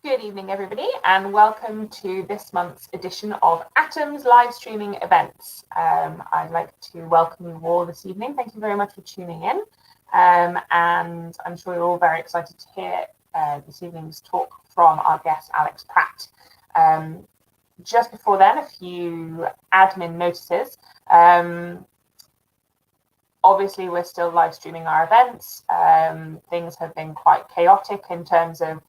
Good evening, everybody, and welcome to this month's edition of Atom's live streaming events. I'd like to welcome you all this evening. Thank you very much for tuning in. And I'm sure you're all very excited to hear this evening's talk from our guest, Alex Pratt. Just before then, a few admin notices. Obviously, we're still live streaming our events. Things have been quite chaotic in terms of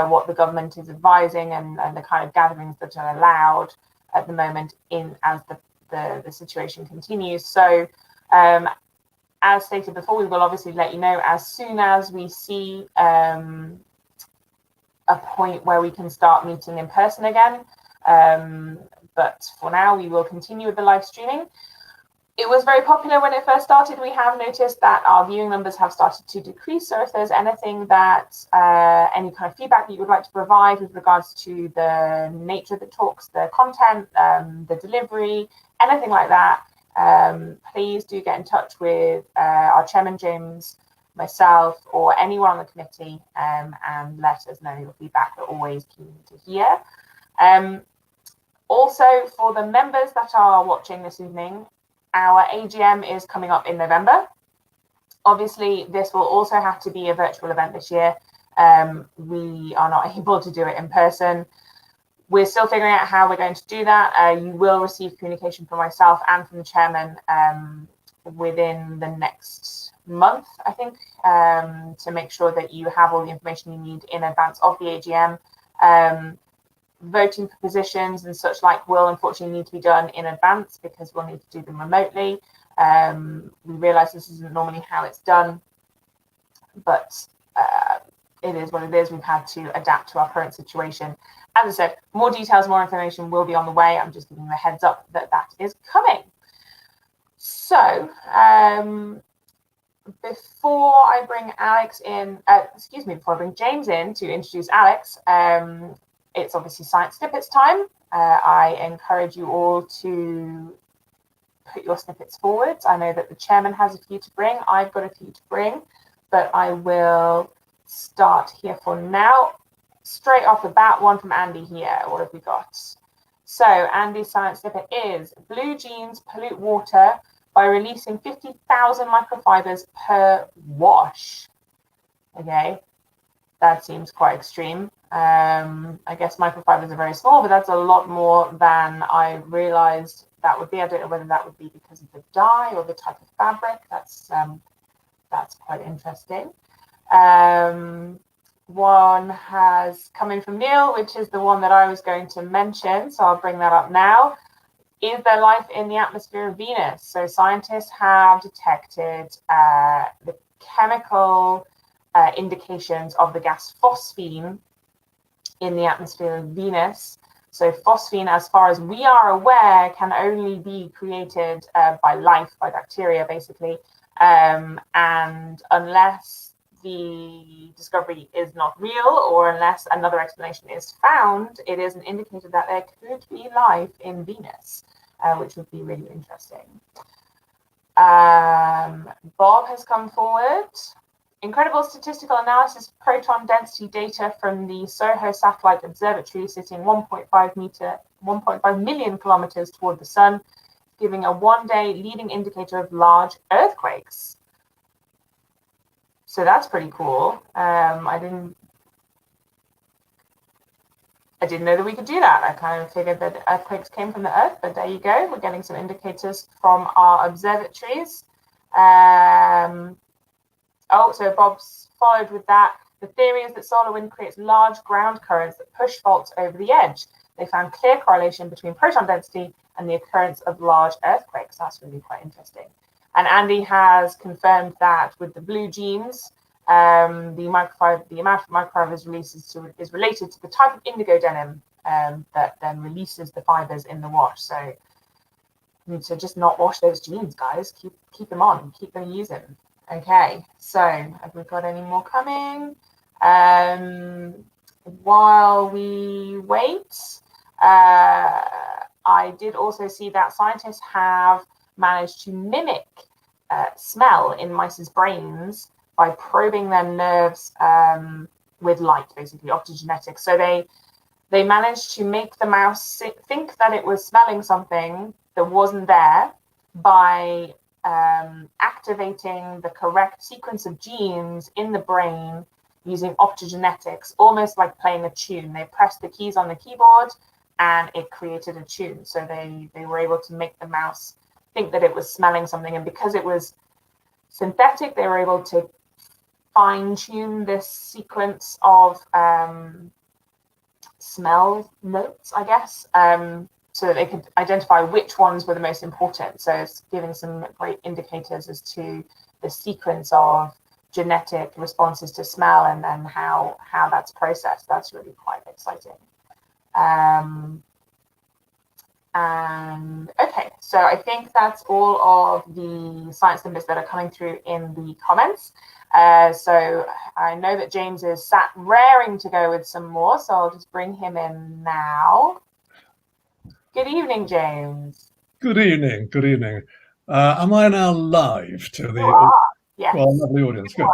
what the government is advising and the kind of gatherings that are allowed at the moment as the situation continues. So as stated before, we will obviously let you know as soon as we see a point where we can start meeting in person again. But for now, we will continue with the live streaming. It was very popular when it first started. We have noticed that our viewing numbers have started to decrease. So if there's anything that, any kind of feedback that you would like to provide with regards to the nature of the talks, the content, the delivery, anything like that, please do get in touch with our chairman, James, myself, or anyone on the committee, and let us know your feedback. We're always keen to hear. Also, for the members that are watching this evening, our AGM is coming up in November. Obviously, this will also have to be a virtual event this year. We are not able to do it in person. We're still figuring out how we're going to do that. You will receive communication from myself and from the chairman within the next month, I think, to make sure that you have all the information you need in advance of the AGM. Voting for positions and such like will unfortunately need to be done in advance because we'll need to do them remotely. We realise this isn't normally how it's done, but it is what it is. We've had to adapt to our current situation. As I said, more details, more information will be on the way. I'm just giving you a heads up that that is coming. So before I bring Alex in, before I bring James in to introduce Alex, it's obviously science snippets time. I encourage you all to put your snippets forward. I know that the chairman has a few to bring. I've got a few to bring, but I will start here for now. Straight off the bat, one from Andy here. What have we got? So Andy's science snippet is: blue jeans pollute water by releasing 50,000 microfibers per wash. Okay, that seems quite extreme. I guess microfibers are very small, but that's a lot more than I realized that would be. I don't know whether that would be because of the dye or the type of fabric. That's quite interesting. One has come in from Neil, which is the one that I was going to mention, so I'll bring that up now. Is there life in the atmosphere of Venus? So scientists have detected the chemical indications of the gas phosphine in the atmosphere of Venus. So phosphine, as far as we are aware, can only be created by life, by bacteria, basically. And unless the discovery is not real, or unless another explanation is found, it is an indicator that there could be life in Venus, which would be really interesting. Bob has come forward. Incredible statistical analysis of proton density data from the SOHO satellite observatory sitting 1.5 million kilometers toward the sun, giving a one-day leading indicator of large earthquakes. So that's pretty cool. I didn't know that we could do that. I kind of figured that earthquakes came from the Earth, but there you go. We're getting some indicators from our observatories. So Bob's followed with that. The theory is that solar wind creates large ground currents that push faults over the edge. They found clear correlation between proton density and the occurrence of large earthquakes. That's really quite interesting. And Andy has confirmed that with the blue genes, the amount of microfibers released is related to the type of indigo denim that then releases the fibers in the wash. So you need to just not wash those jeans, guys. Keep them on, keep them using. Okay, so have we got any more coming? While we wait, I did also see that scientists have managed to mimic smell in mice's brains by probing their nerves with light, basically optogenetics. So they managed to make the mouse think that it was smelling something that wasn't there by activating the correct sequence of genes in the brain using optogenetics, almost like playing a tune. They pressed the keys on the keyboard and it created a tune. So they were able to make the mouse think that it was smelling something. And because it was synthetic, they were able to fine-tune this sequence of smell notes, I guess, so that they could identify which ones were the most important. So it's giving some great indicators as to the sequence of genetic responses to smell and then how that's processed. That's really quite exciting. And okay, so I think that's all of the science numbers that are coming through in the comments. So I know that James is sat raring to go with some more, so I'll just bring him in now. Good evening, James. Good evening. Good evening. Am I now live to the yes. lovely audience? Good.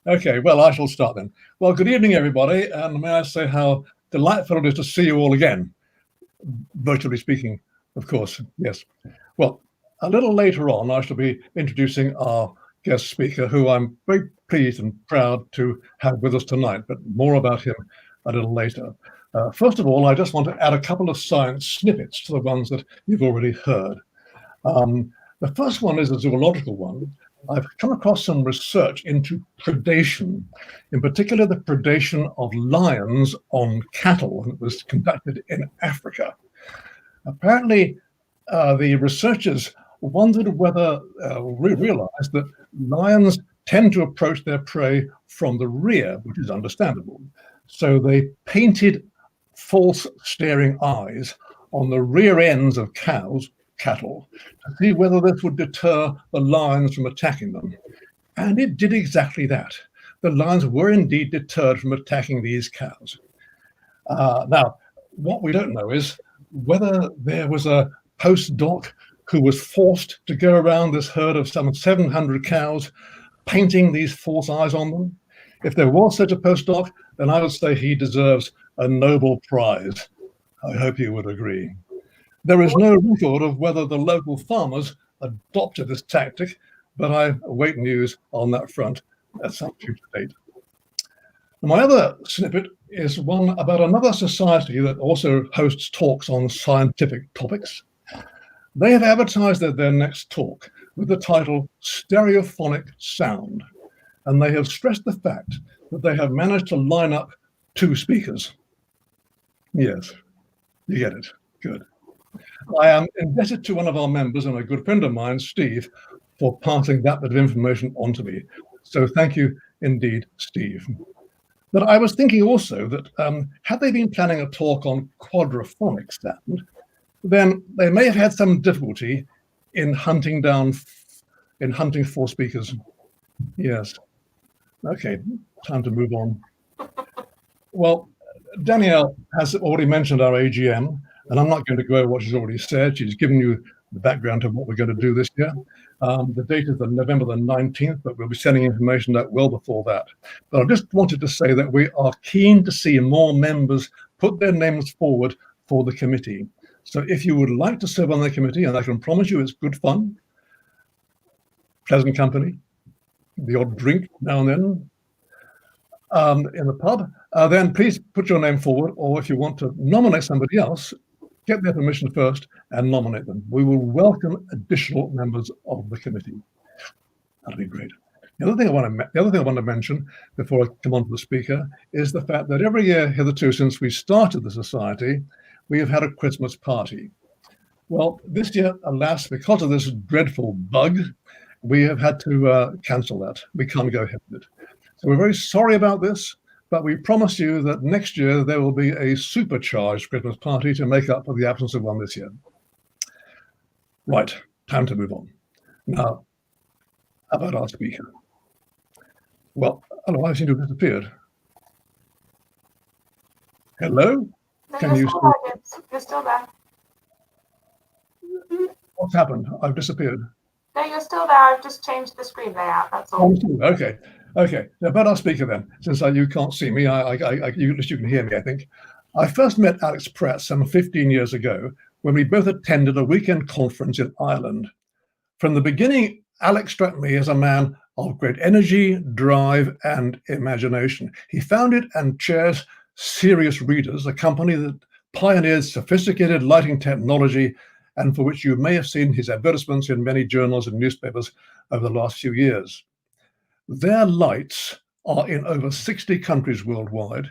Okay, well, I shall start then. Well, good evening, everybody, and may I say how delightful it is to see you all again, virtually speaking, of course, yes. Well, a little later on, I shall be introducing our guest speaker, who I'm very pleased and proud to have with us tonight, but more about him a little later. First of all, I just want to add a couple of science snippets to the ones that you've already heard. The first one is a zoological one. I've come across some research into predation, in particular the predation of lions on cattle, and it was conducted in Africa. Apparently, the researchers wondered whether, realized that lions tend to approach their prey from the rear, which is understandable. So they painted false staring eyes on the rear ends of cattle, to see whether this would deter the lions from attacking them. And it did exactly that. The lions were indeed deterred from attacking these cows. Now, what we don't know is whether there was a postdoc who was forced to go around this herd of some 700 cows, painting these false eyes on them. If there was such a postdoc, then I would say he deserves a Nobel Prize. I hope you would agree. There is no record of whether the local farmers adopted this tactic, but I await news on that front at some future date. My other snippet is one about another society that also hosts talks on scientific topics. They have advertised their next talk with the title Stereophonic Sound, and they have stressed the fact that they have managed to line up 2 speakers. Yes, you get it. Good. I am indebted to one of our members and a good friend of mine, Steve, for passing that bit of information on to me. So thank you indeed, Steve. But I was thinking also that had they been planning a talk on quadraphonic sound, then they may have had some difficulty in hunting 4 speakers. Yes. Okay, time to move on. Well, Danielle has already mentioned our AGM, and I'm not going to go over what she's already said. She's given you the background of what we're going to do this year. The date is November the 19th, but we'll be sending information out well before that. But I just wanted to say that we are keen to see more members put their names forward for the committee. So if you would like to serve on the committee, and I can promise you it's good fun, pleasant company, the odd drink now and then in the pub, then please put your name forward, or if you want to nominate somebody else, get their permission first and nominate them. We will welcome additional members of the committee. That'll be great. The other thing I want to mention before I come on to the speaker is the fact that every year hitherto since we started the society, we have had a Christmas party. Well, this year, alas, because of this dreadful bug, we have had to cancel that. We can't go ahead with it. So we're very sorry about this, but we promise you that next year there will be a supercharged Christmas party to make up for the absence of one this year. Right, time to move on. Now, how about our speaker? Well, hello, I seem to have disappeared. Hello? No, can you still you're still there. What's happened? I've disappeared. No, you're still there. I've just changed the screen layout, that's all. Okay. Okay, now about our speaker then, since you can't see me, at least you can hear me, I think. I first met Alex Pratt some 15 years ago when we both attended a weekend conference in Ireland. From the beginning, Alex struck me as a man of great energy, drive, and imagination. He founded and chairs Serious Readers, a company that pioneered sophisticated lighting technology and for which you may have seen his advertisements in many journals and newspapers over the last few years. Their lights are in over 60 countries worldwide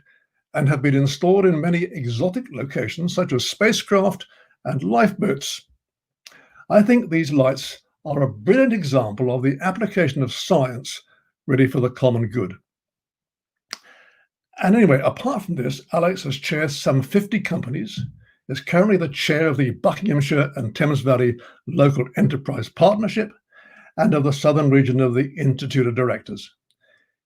and have been installed in many exotic locations such as spacecraft and lifeboats. I think these lights are a brilliant example of the application of science ready for the common good. And anyway, apart from this, Alex has chaired some 50 companies, is currently the chair of the Buckinghamshire and Thames Valley Local Enterprise Partnership and of the Southern region of the Institute of Directors.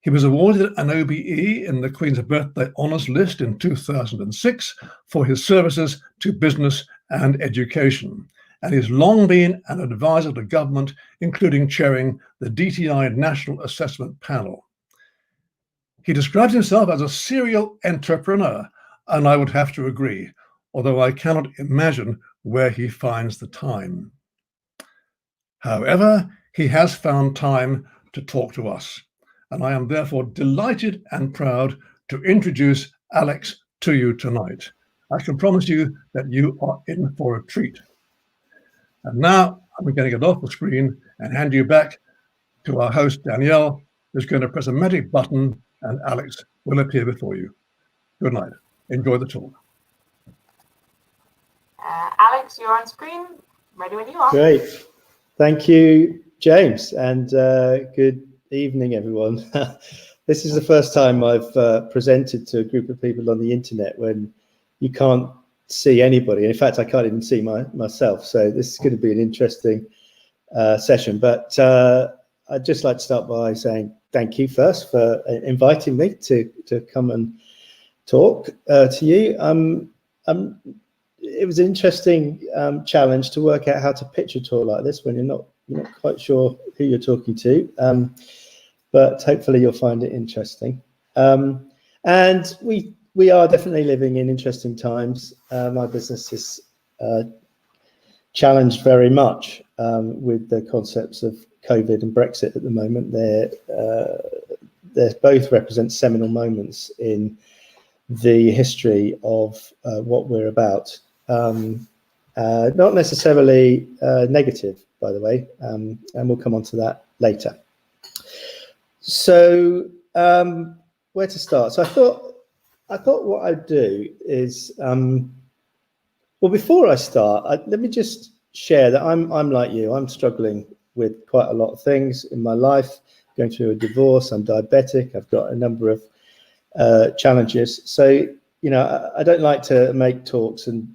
He was awarded an OBE in the Queen's Birthday Honours List in 2006 for his services to business and education, and he's long been an advisor to government, including chairing the DTI National Assessment Panel. He describes himself as a serial entrepreneur, and I would have to agree, although I cannot imagine where he finds the time. However, he has found time to talk to us, and I am therefore delighted and proud to introduce Alex to you tonight. I can promise you that you are in for a treat. And now I'm going to get off the screen and hand you back to our host, Danielle, who's going to press a magic button and Alex will appear before you. Good night. Enjoy the talk. Alex, you're on screen. Ready when you are. Great. Thank you, James, and good evening, everyone. This is the first time I've presented to a group of people on the internet when you can't see anybody. In fact, I can't even see myself. So this is going to be an interesting session. But I'd just like to start by saying thank you first for inviting me to come and talk to you. It was an interesting challenge to work out how to pitch a talk like this when you're not quite sure who you're talking to, but hopefully you'll find it interesting. And we are definitely living in interesting times. My business is challenged very much with the concepts of COVID and Brexit at the moment. They both represent seminal moments in the history of what we're about. Not necessarily negative, by the way, and we'll come on to that later. So where to start? So I thought what I'd do is, well, before I start, let me just share that I'm like you. I'm struggling with quite a lot of things in my life, going through a divorce. I'm diabetic. I've got a number of challenges. So, I don't like to make talks and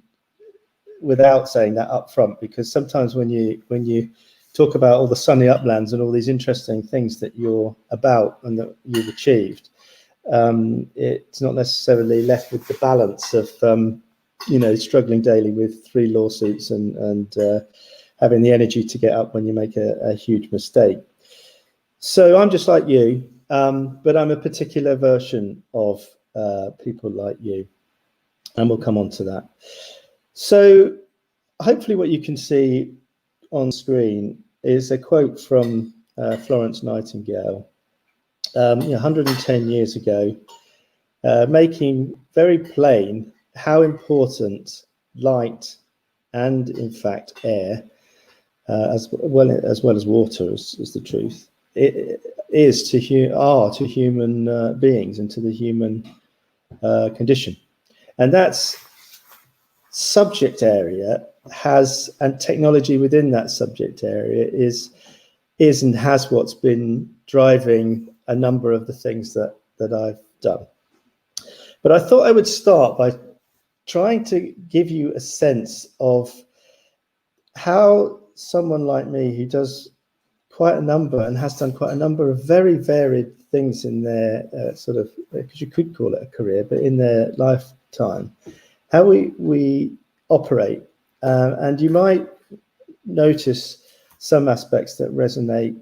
without saying that up front, because sometimes when you talk about all the sunny uplands and all these interesting things that you're about and that you've achieved, it's not necessarily left with the balance of struggling daily with 3 lawsuits and having the energy to get up when you make a huge mistake. So I'm just like you, but I'm a particular version of people like you, and we'll come on to that. So hopefully what you can see on screen is a quote from Florence Nightingale, 110 years ago, making very plain how important light and, in fact, air, as well as water, is the truth, it is to human beings and to the human condition. And that's subject area and technology within that subject area is and has what's been driving a number of the things that I've done. But I thought I would start by trying to give you a sense of how someone like me, who does quite a number and has done quite a number of very varied things in their because you could call it a career, but in their lifetime, how we operate. And you might notice some aspects that resonate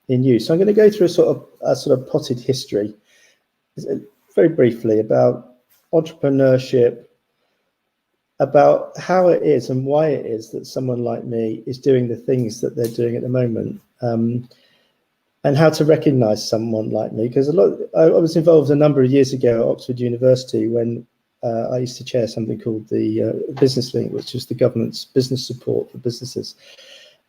in use. So I'm going to go through a sort of potted history, very briefly, about entrepreneurship, about how it is and why it is that someone like me is doing the things that they're doing at the moment, and how to recognise someone like me. Because I was involved a number of years ago at Oxford University when I used to chair something called the Business Link, which was the government's business support for businesses.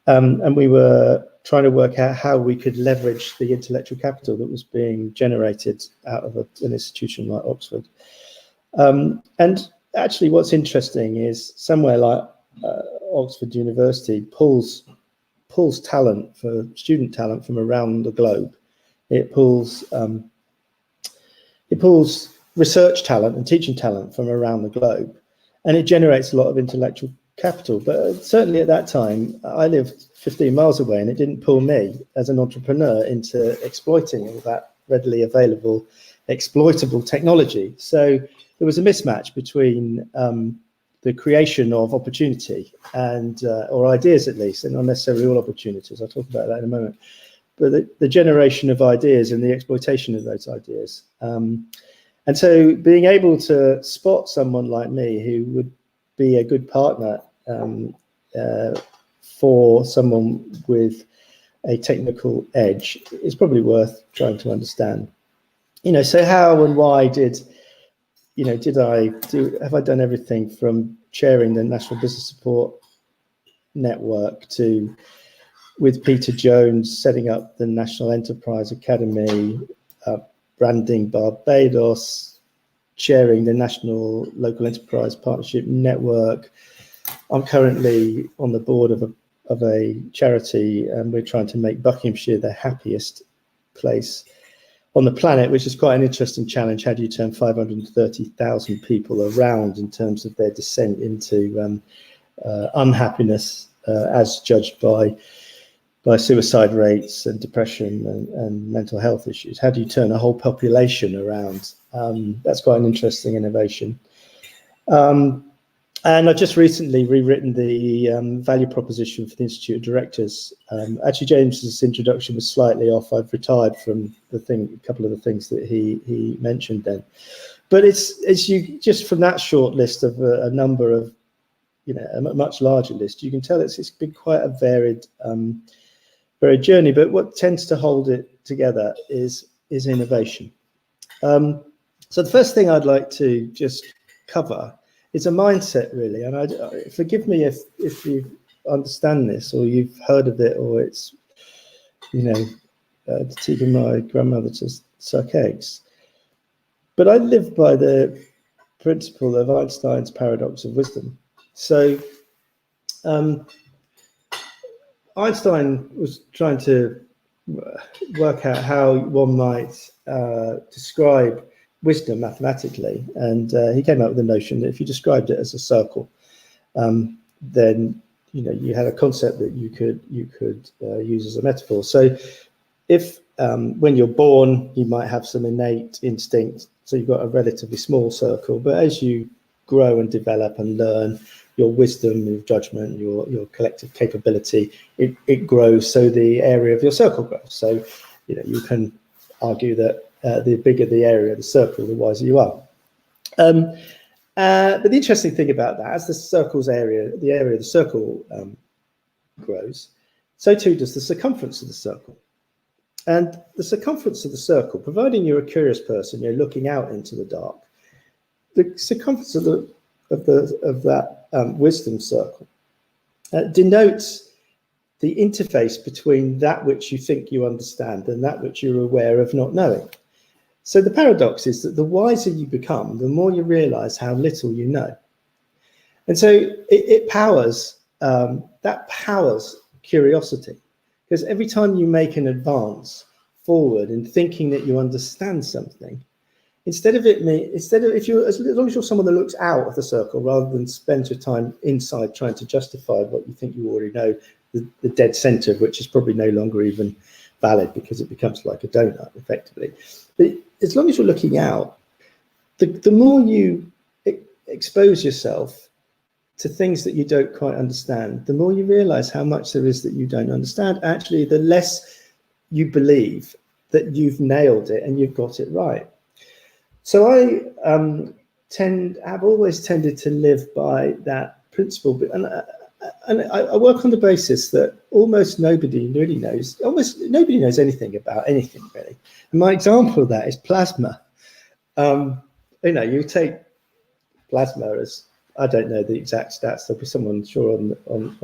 And we were trying to work out how we could leverage the intellectual capital that was being generated out of an institution like Oxford. And actually, what's interesting is somewhere like Oxford University pulls talent, for student talent, from around the globe. It pulls research talent and teaching talent from around the globe, and it generates a lot of intellectual capital. But certainly at that time, I lived 15 miles away, and it didn't pull me as an entrepreneur into exploiting all that readily available, exploitable technology. So there was a mismatch between the creation of opportunity and, or ideas at least, and not necessarily all opportunities. I'll talk about that in a moment. But the generation of ideas and the exploitation of those ideas. And so being able to spot someone like me who would be a good partner for someone with a technical edge is probably worth trying to understand. So how and why have I done everything from chairing the National Business Support Network to, with Peter Jones, setting up the National Enterprise Academy, branding Barbados, chairing the National Local Enterprise Partnership Network. I'm currently on the board of a charity, and we're trying to make Buckinghamshire the happiest place on the planet, which is quite an interesting challenge. How do you turn 530,000 people around in terms of their descent into unhappiness as judged by suicide rates and depression and mental health issues? How do you turn a whole population around? That's quite an interesting innovation. And I've just recently rewritten the value proposition for the Institute of Directors. Actually, James's introduction was slightly off. I've retired from a couple of the things that he mentioned then. But it's you just from that short list of a number of, a much larger list, you can tell it's been quite a varied journey. But what tends to hold it together is innovation. So the first thing I'd like to just cover is a mindset, really. And forgive me if you understand this, or you've heard of it, or it's, teaching my grandmother to suck eggs. But I live by the principle of Einstein's paradox of wisdom. So Einstein was trying to work out how one might describe wisdom mathematically, and he came up with the notion that if you described it as a circle, then you had a concept that you could use as a metaphor. So if when you're born you might have some innate instinct, so you've got a relatively small circle, but as you grow and develop and learn, your wisdom, your judgment, your collective capability, it grows, so the area of your circle grows. So you can argue that the bigger the area of the circle, the wiser you are. But the interesting thing about that, as the area of the circle grows, so too does the circumference of the circle. And the circumference of the circle, providing you're a curious person, you're looking out into the dark, the circumference of that wisdom circle denotes the interface between that which you think you understand and that which you're aware of not knowing. So the paradox is that the wiser you become, the more you realize how little you know. And so it powers, that powers curiosity, because every time you make an advance forward in thinking that you understand something, as long as you're someone that looks out of the circle rather than spend your time inside trying to justify what you think you already know, the dead center, which is probably no longer even valid because it becomes like a donut effectively. But as long as you're looking out, the more you expose yourself to things that you don't quite understand, the more you realize how much there is that you don't understand. Actually, the less you believe that you've nailed it and you've got it right. So I've always tended to live by that principle, and I work on the basis that almost nobody knows anything about anything really. And my example of that is plasma. You take plasma as, I don't know the exact stats. There'll be someone sure on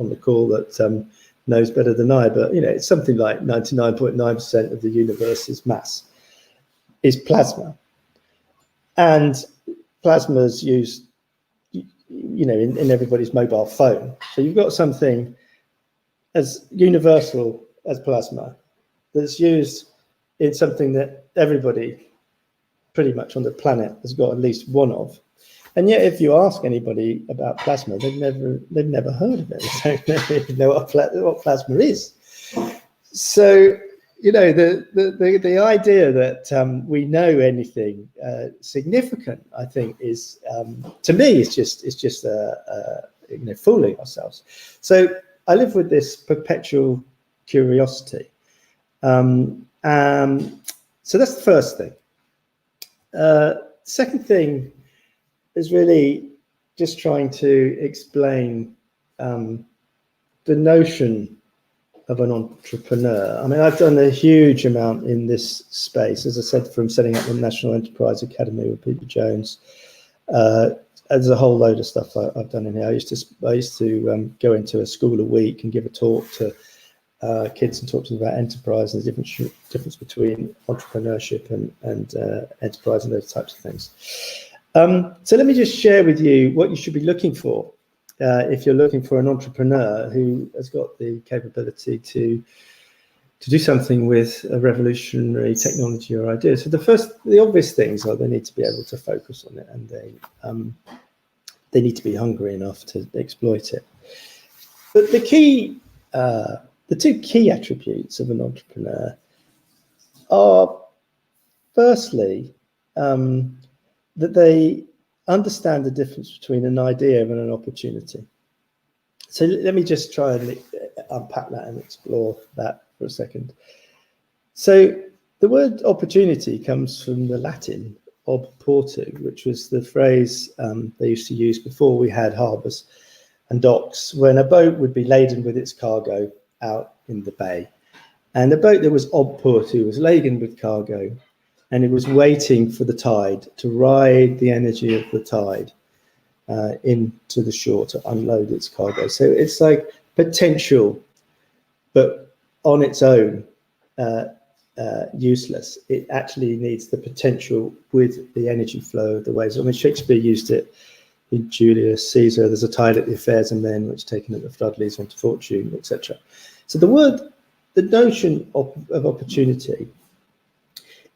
the call that knows better than I, but it's something like 99.9% of the universe's mass is plasma, and plasma is used, in everybody's mobile phone. So you've got something as universal as plasma that's used in something that everybody pretty much on the planet has got at least one of. And yet, if you ask anybody about plasma, they've never heard of it. They don't even know what plasma is. So, the idea that we know anything significant, I think, is to me is just fooling ourselves. So I live with this perpetual curiosity. So that's the first thing. Second thing is really just trying to explain the notion of an entrepreneur. I mean, I've done a huge amount in this space, as I said, from setting up the National Enterprise Academy with Peter Jones. There's a whole load of stuff I've done in here. I used to go into a school a week and give a talk to kids and talk to them about enterprise and the difference between entrepreneurship and enterprise and those types of things. So let me just share with you what you should be looking for if you're looking for an entrepreneur who has got the capability to do something with a revolutionary technology or idea. So the obvious things are they need to be able to focus on it, and they need to be hungry enough to exploit it. But the two key attributes of an entrepreneur are, firstly, that they understand the difference between an idea and an opportunity. So let me just try and unpack that and explore that for a second. So the word opportunity comes from the Latin ob portu, which was the phrase they used to use before we had harbours and docks, when a boat would be laden with its cargo out in the bay. And the boat that was ob portu was laden with cargo, and it was waiting for the tide to ride the energy of the tide into the shore to unload its cargo. So it's like potential, but on its own, useless. It actually needs the potential with the energy flow of the waves. I mean, Shakespeare used it in Julius Caesar. There's a tide at the affairs of men, which taken at the flood leads on to fortune, etc. So the notion of opportunity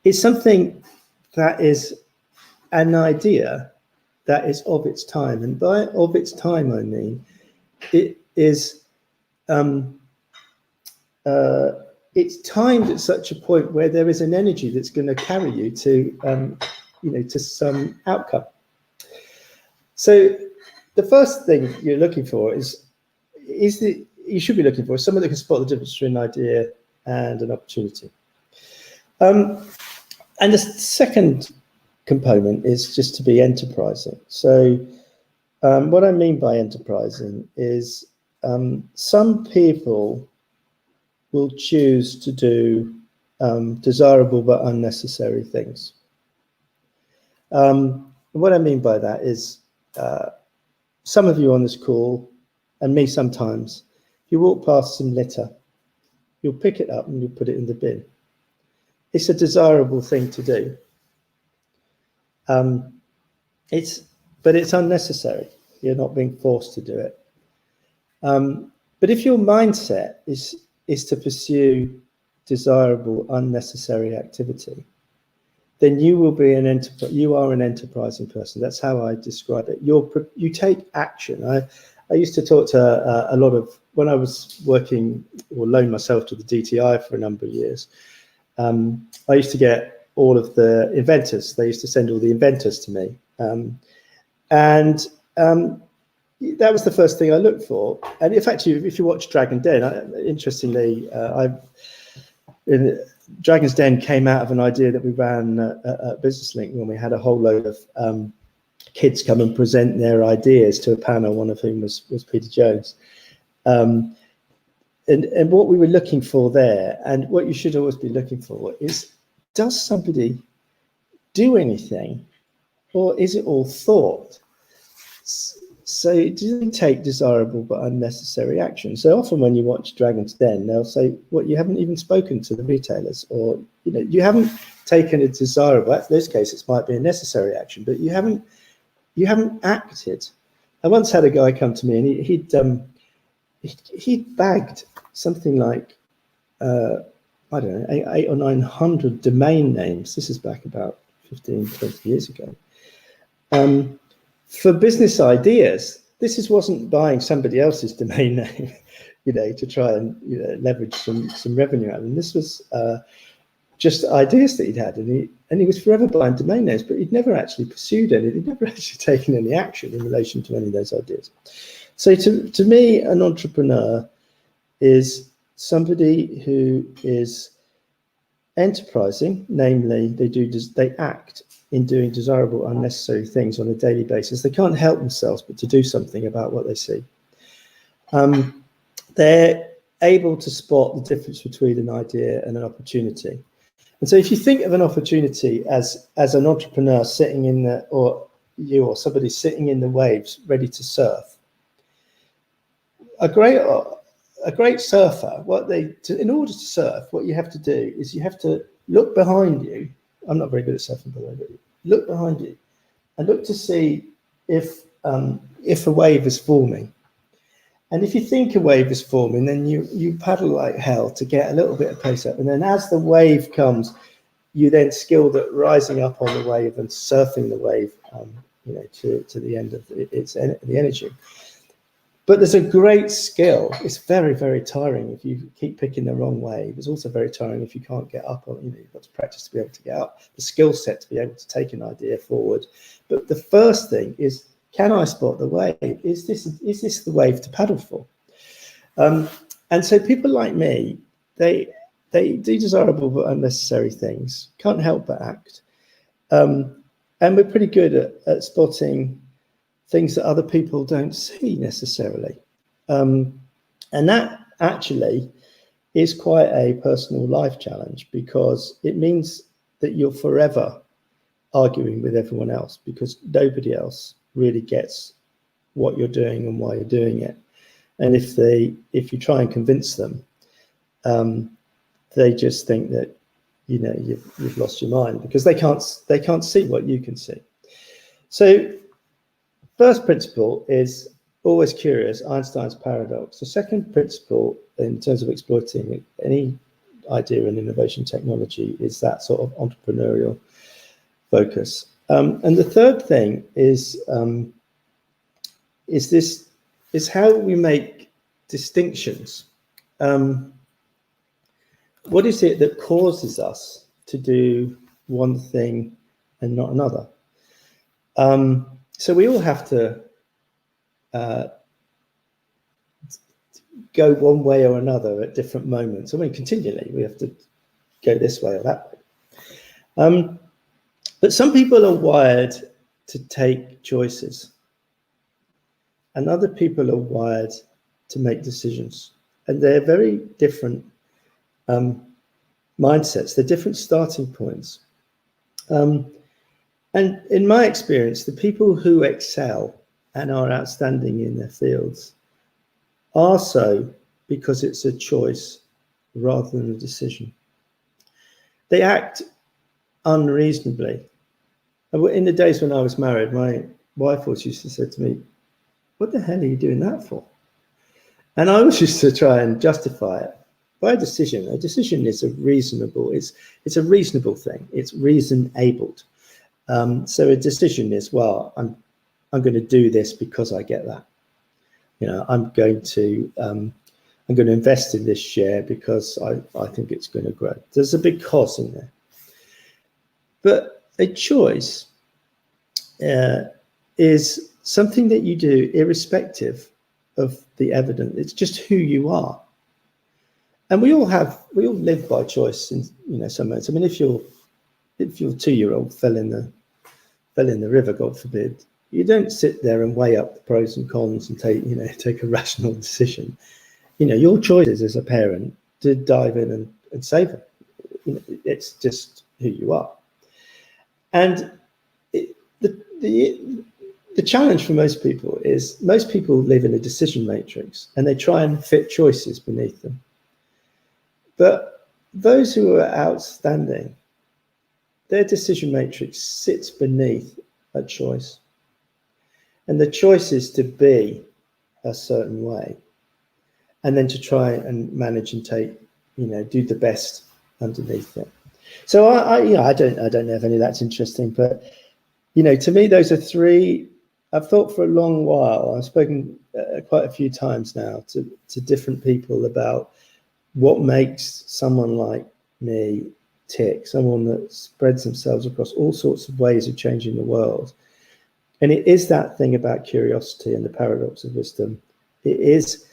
is something that is an idea that is of its time, and by of its time I mean it is it's timed at such a point where there is an energy that's going to carry you to to some outcome. So the first thing you're looking for you should be looking for someone that can spot the difference between an idea and an opportunity. And the second component is just to be enterprising. So what I mean by enterprising is some people will choose to do desirable but unnecessary things. What I mean by that is some of you on this call, and me sometimes, if you walk past some litter, you'll pick it up and you'll put it in the bin. It's a desirable thing to do. But it's unnecessary. You're not being forced to do it. But if your mindset is to pursue desirable, unnecessary activity, then you will be you are an enterprising person. That's how I describe it. You take action. I used to talk to a lot of, when I was working or loaned myself to the DTI for a number of years, I used to get all of the inventors. They used to send all the inventors to me. And that was the first thing I looked for. And in fact, if you watch Dragon Den, interestingly, Dragon's Den came out of an idea that we ran at Business Link when we had a whole load of kids come and present their ideas to a panel, one of whom was Peter Jones. And what we were looking for there, and what you should always be looking for, is, does somebody do anything, or is it all thought? So do they take desirable but unnecessary action? So often when you watch Dragon's Den, they'll say, "What, you haven't even spoken to the retailers," or, you know, you haven't taken a desirable. In this case, it might be a necessary action, but you haven't acted. I once had a guy come to me, and he'd bagged something like I don't know, 800 or 900 domain names. This is back about 15, 20 years ago. For business ideas, wasn't buying somebody else's domain name, you know, to try and, you know, leverage some revenue out of them. This was just ideas that he'd had, and he was forever buying domain names, but he'd never actually pursued any. He'd never actually taken any action in relation to any of those ideas. So to me, an entrepreneur is somebody who is enterprising, namely they act in doing desirable, unnecessary things on a daily basis. They can't help themselves but to do something about what they see. They're able to spot the difference between an idea and an opportunity. And so if you think of an opportunity as an entrepreneur sitting in the, or somebody sitting in the waves ready to surf, a great surfer, in order to surf, what you have to do is you have to look behind you. I'm not very good at surfing, by the way, but look behind you and look to see if a wave is forming. And if you think a wave is forming, then you paddle like hell to get a little bit of pace up. And then as the wave comes, you then skilled at rising up on the wave and surfing the wave, you know, to the end of the energy. But there's a great skill. It's very, very tiring if you keep picking the wrong wave. It's also very tiring if you can't get up on, you know, you've got to practice to be able to get up, the skill set to be able to take an idea forward. But the first thing is, can I spot the wave? Is this the wave to paddle for? And so people like me, they do desirable but unnecessary things, can't help but act. And we're pretty good at spotting things that other people don't see necessarily. And that actually is quite a personal life challenge, because it means that you're forever arguing with everyone else, because nobody else really gets what you're doing and why you're doing it. And if you try and convince them, they just think that, you know, you've lost your mind, because they can't see what you can see. So first principle is always curious, Einstein's paradox. The second principle in terms of exploiting any idea in innovation technology is that sort of entrepreneurial focus. And the third thing is how we make distinctions. What is it that causes us to do one thing and not another? So we all have to go one way or another at different moments. I mean, continually, we have to go this way or that way. But some people are wired to take choices, and other people are wired to make decisions. And they're very different mindsets. They're different starting points. And in my experience, the people who excel and are outstanding in their fields are so because it's a choice rather than a decision. They act unreasonably. In the days when I was married, my wife always used to say to me, "What the hell are you doing that for?" And I always used to try and justify it by a decision. A decision is a reasonable thing. It's reason-abled. So a decision is, well, I'm going to do this because I get that. You know, I'm going to invest in this share because I think it's going to grow. There's a big cost in there. But a choice is something that you do irrespective of the evidence. It's just who you are. And we all live by choice in, you know, some ways. I mean, if your 2-year-old fell in the river, God forbid, you don't sit there and weigh up the pros and cons and take a rational decision. You know, your choices as a parent to dive in and save them. You know, it's just who you are. And the challenge for most people is most people live in a decision matrix and they try and fit choices beneath them. But those who are outstanding, their decision matrix sits beneath a choice. And the choice is to be a certain way and then to try and manage and do the best underneath it. So I don't know if any of that's interesting, but, you know, to me, those are three. I've thought for a long while. I've spoken quite a few times now to different people about what makes someone like me tick, someone that spreads themselves across all sorts of ways of changing the world. And it is that thing about curiosity and the paradox of wisdom. It is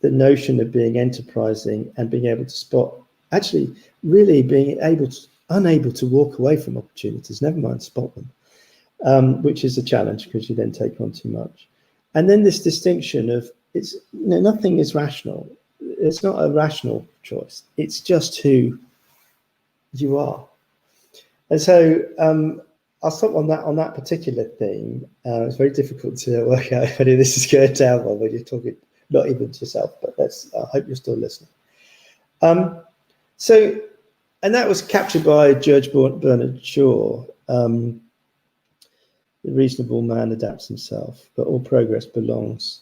the notion of being enterprising and being able to spot, actually really being unable to walk away from opportunities, never mind spot them, which is a challenge because you then take on too much. And then this distinction of nothing is rational. It's not a rational choice. It's just who you are. And so I'll stop on that particular theme. It's very difficult to work out if any of this is going down well when you're talking, not even to yourself, but I hope you're still listening. And that was captured by George Bernard Shaw. The reasonable man adapts himself, but all progress belongs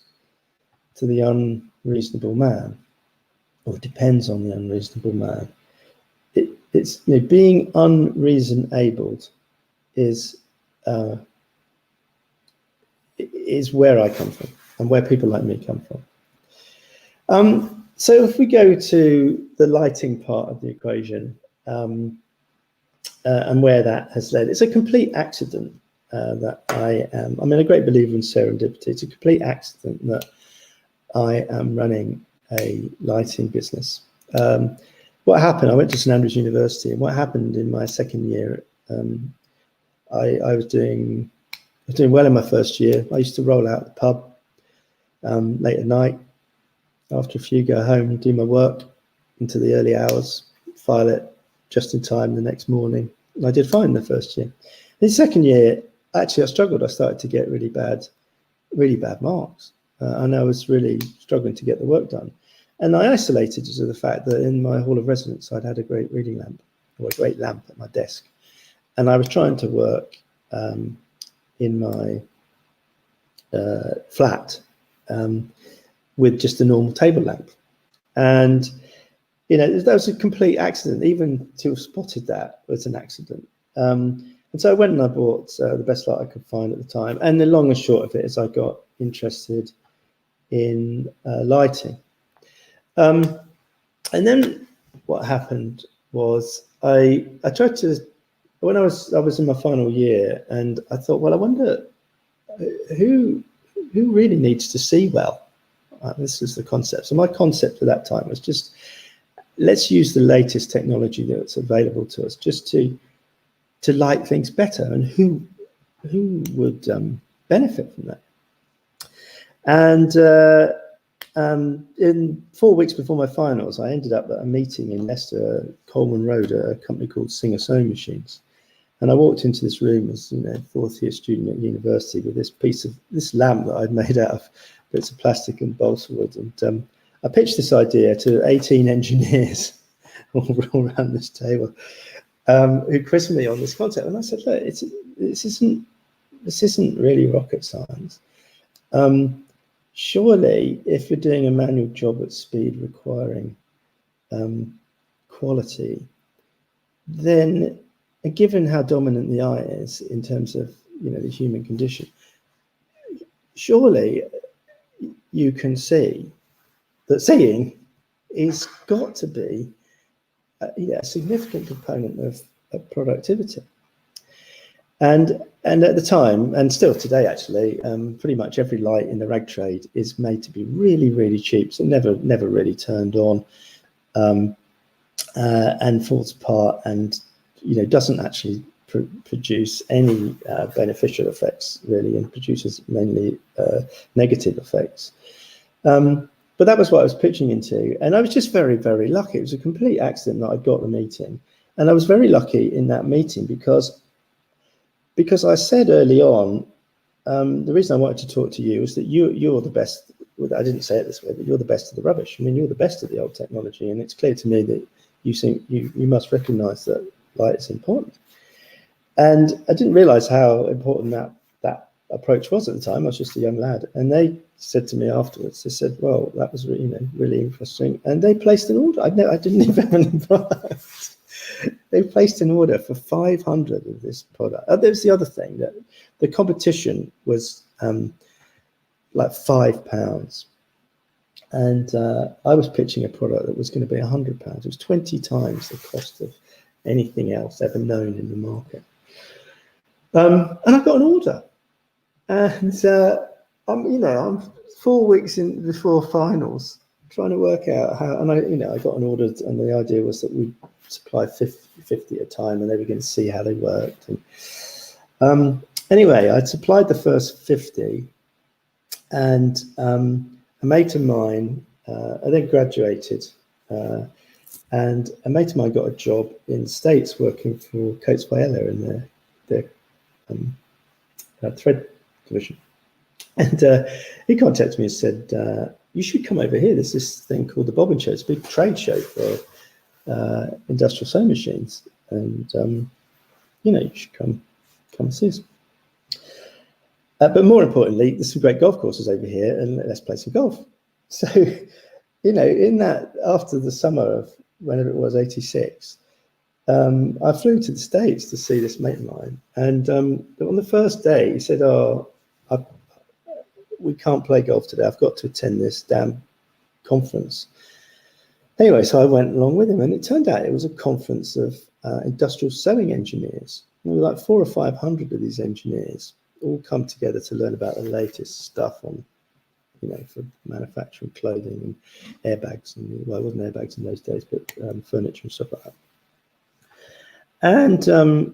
to the unreasonable man, or depends on the unreasonable man. It's being unreason-abled is where I come from and where people like me come from. So if we go to the lighting part of the equation and where that has led, it's a complete accident that I'm a great believer in serendipity. It's a complete accident that I am running a lighting business. What happened, I went to St Andrews University, and what happened in my second year, I was doing well in my first year. I used to roll out the pub late at night. After a few, go home and do my work into the early hours, file it just in time the next morning. And I did fine the first year. In the second year, actually, I struggled. I started to get really bad marks. And I was really struggling to get the work done. And I isolated it to the fact that in my hall of residence, I'd had a great reading lamp, or a great lamp at my desk. And I was trying to work in my flat with just a normal table lamp. And, that was a complete accident. Even to have spotted that was an accident. And so I went and I bought the best light I could find at the time. And the long and short of it is I got interested in lighting. And then what happened was I tried to, when I was in my final year, and I thought, well, I wonder who really needs to see well. This is the concept. So my concept at that time was just, let's use the latest technology that's available to us just to light things better, and who would benefit from that. And in 4 weeks before my finals, I ended up at a meeting in Leicester, Coleman Road, at a company called Singer Sewing Machines. And I walked into this room as fourth year student at university with this lamp that I'd made out of bits of plastic and balsa wood. And I pitched this idea to 18 engineers all around this table who quizzed me on this concept. And I said, look, this isn't really rocket science. Surely, if you're doing a manual job at speed requiring quality, then given how dominant the eye is in terms of the human condition, surely you can see that seeing is got to be a significant component of productivity. And at the time, and still today actually, pretty much every light in the rag trade is made to be really, really cheap, so never really turned on. and falls apart, and doesn't actually produce any beneficial effects really, and produces mainly negative effects. But that was what I was pitching into, and I was just very, very lucky. It was a complete accident that I got the meeting, and I was very lucky in that meeting because I said early on, the reason I wanted to talk to you is that you're the best. I didn't say it this way, but you're the best of the rubbish. I mean, you're the best of the old technology, and it's clear to me that you must recognise that light is important. And I didn't realise how important that approach was at the time. I was just a young lad, and they said to me afterwards, they said, "Well, that was really interesting," and they placed an order. I didn't even have any product. They placed an order for 500 of this product. There's the other thing, that the competition was like £5, and I was pitching a product that was going to be £100. It was 20 times the cost of anything else ever known in the market. And I got an order, and I'm 4 weeks in before finals, trying to work out how. And I got an order, and the idea was that we'd supply 50 at a time, and they were going to see how they worked. And anyway, I'd supplied the first 50, and a mate of mine, I then graduated, and a mate of mine got a job in the States working for Coates Viola in their thread division. And he contacted me and said, "You should come over here. There's this thing called the Bobbin Show. It's a big trade show for industrial sewing machines, and you should come and see us. But more importantly, there's some great golf courses over here, and let's play some golf." So, in that, after the summer of whenever it was, 86, I flew to the States to see this mate of mine, and on the first day he said, we can't play golf today. I've got to attend this damn conference. Anyway, so I went along with him, and it turned out it was a conference of industrial sewing engineers. There were like 400 or 500 of these engineers all come together to learn about the latest stuff on, for manufacturing clothing and airbags. And, well, it wasn't airbags in those days, but furniture and stuff like that. And to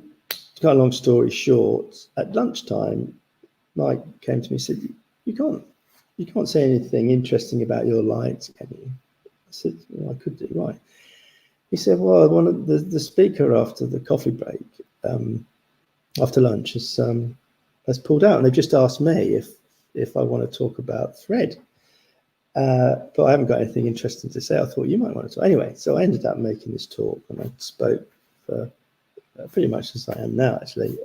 cut a long story short, at lunchtime, Mike came to me and said, you can't say anything interesting about your lights, can you? I said, well, I could do, right. He said, well, one of the speaker after the coffee break, after lunch, has pulled out, and they've just asked me if I want to talk about thread. But I haven't got anything interesting to say. I thought you might want to talk. Anyway, so I ended up making this talk, and I spoke for pretty much as I am now, actually,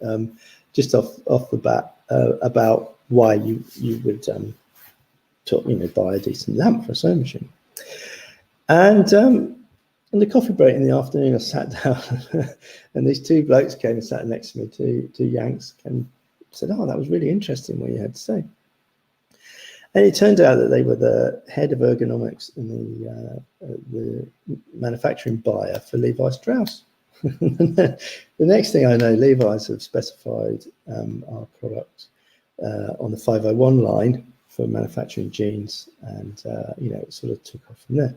just off the bat about why you would buy a decent lamp for a sewing machine. And in the coffee break in the afternoon, I sat down, and these two blokes came and sat next to me, two Yanks, and said, "Oh, that was really interesting what you had to say." And it turned out that they were the head of ergonomics in the manufacturing buyer for Levi Strauss. The next thing I know, Levi's have specified our product on the 501 line for manufacturing jeans, and it sort of took off from there.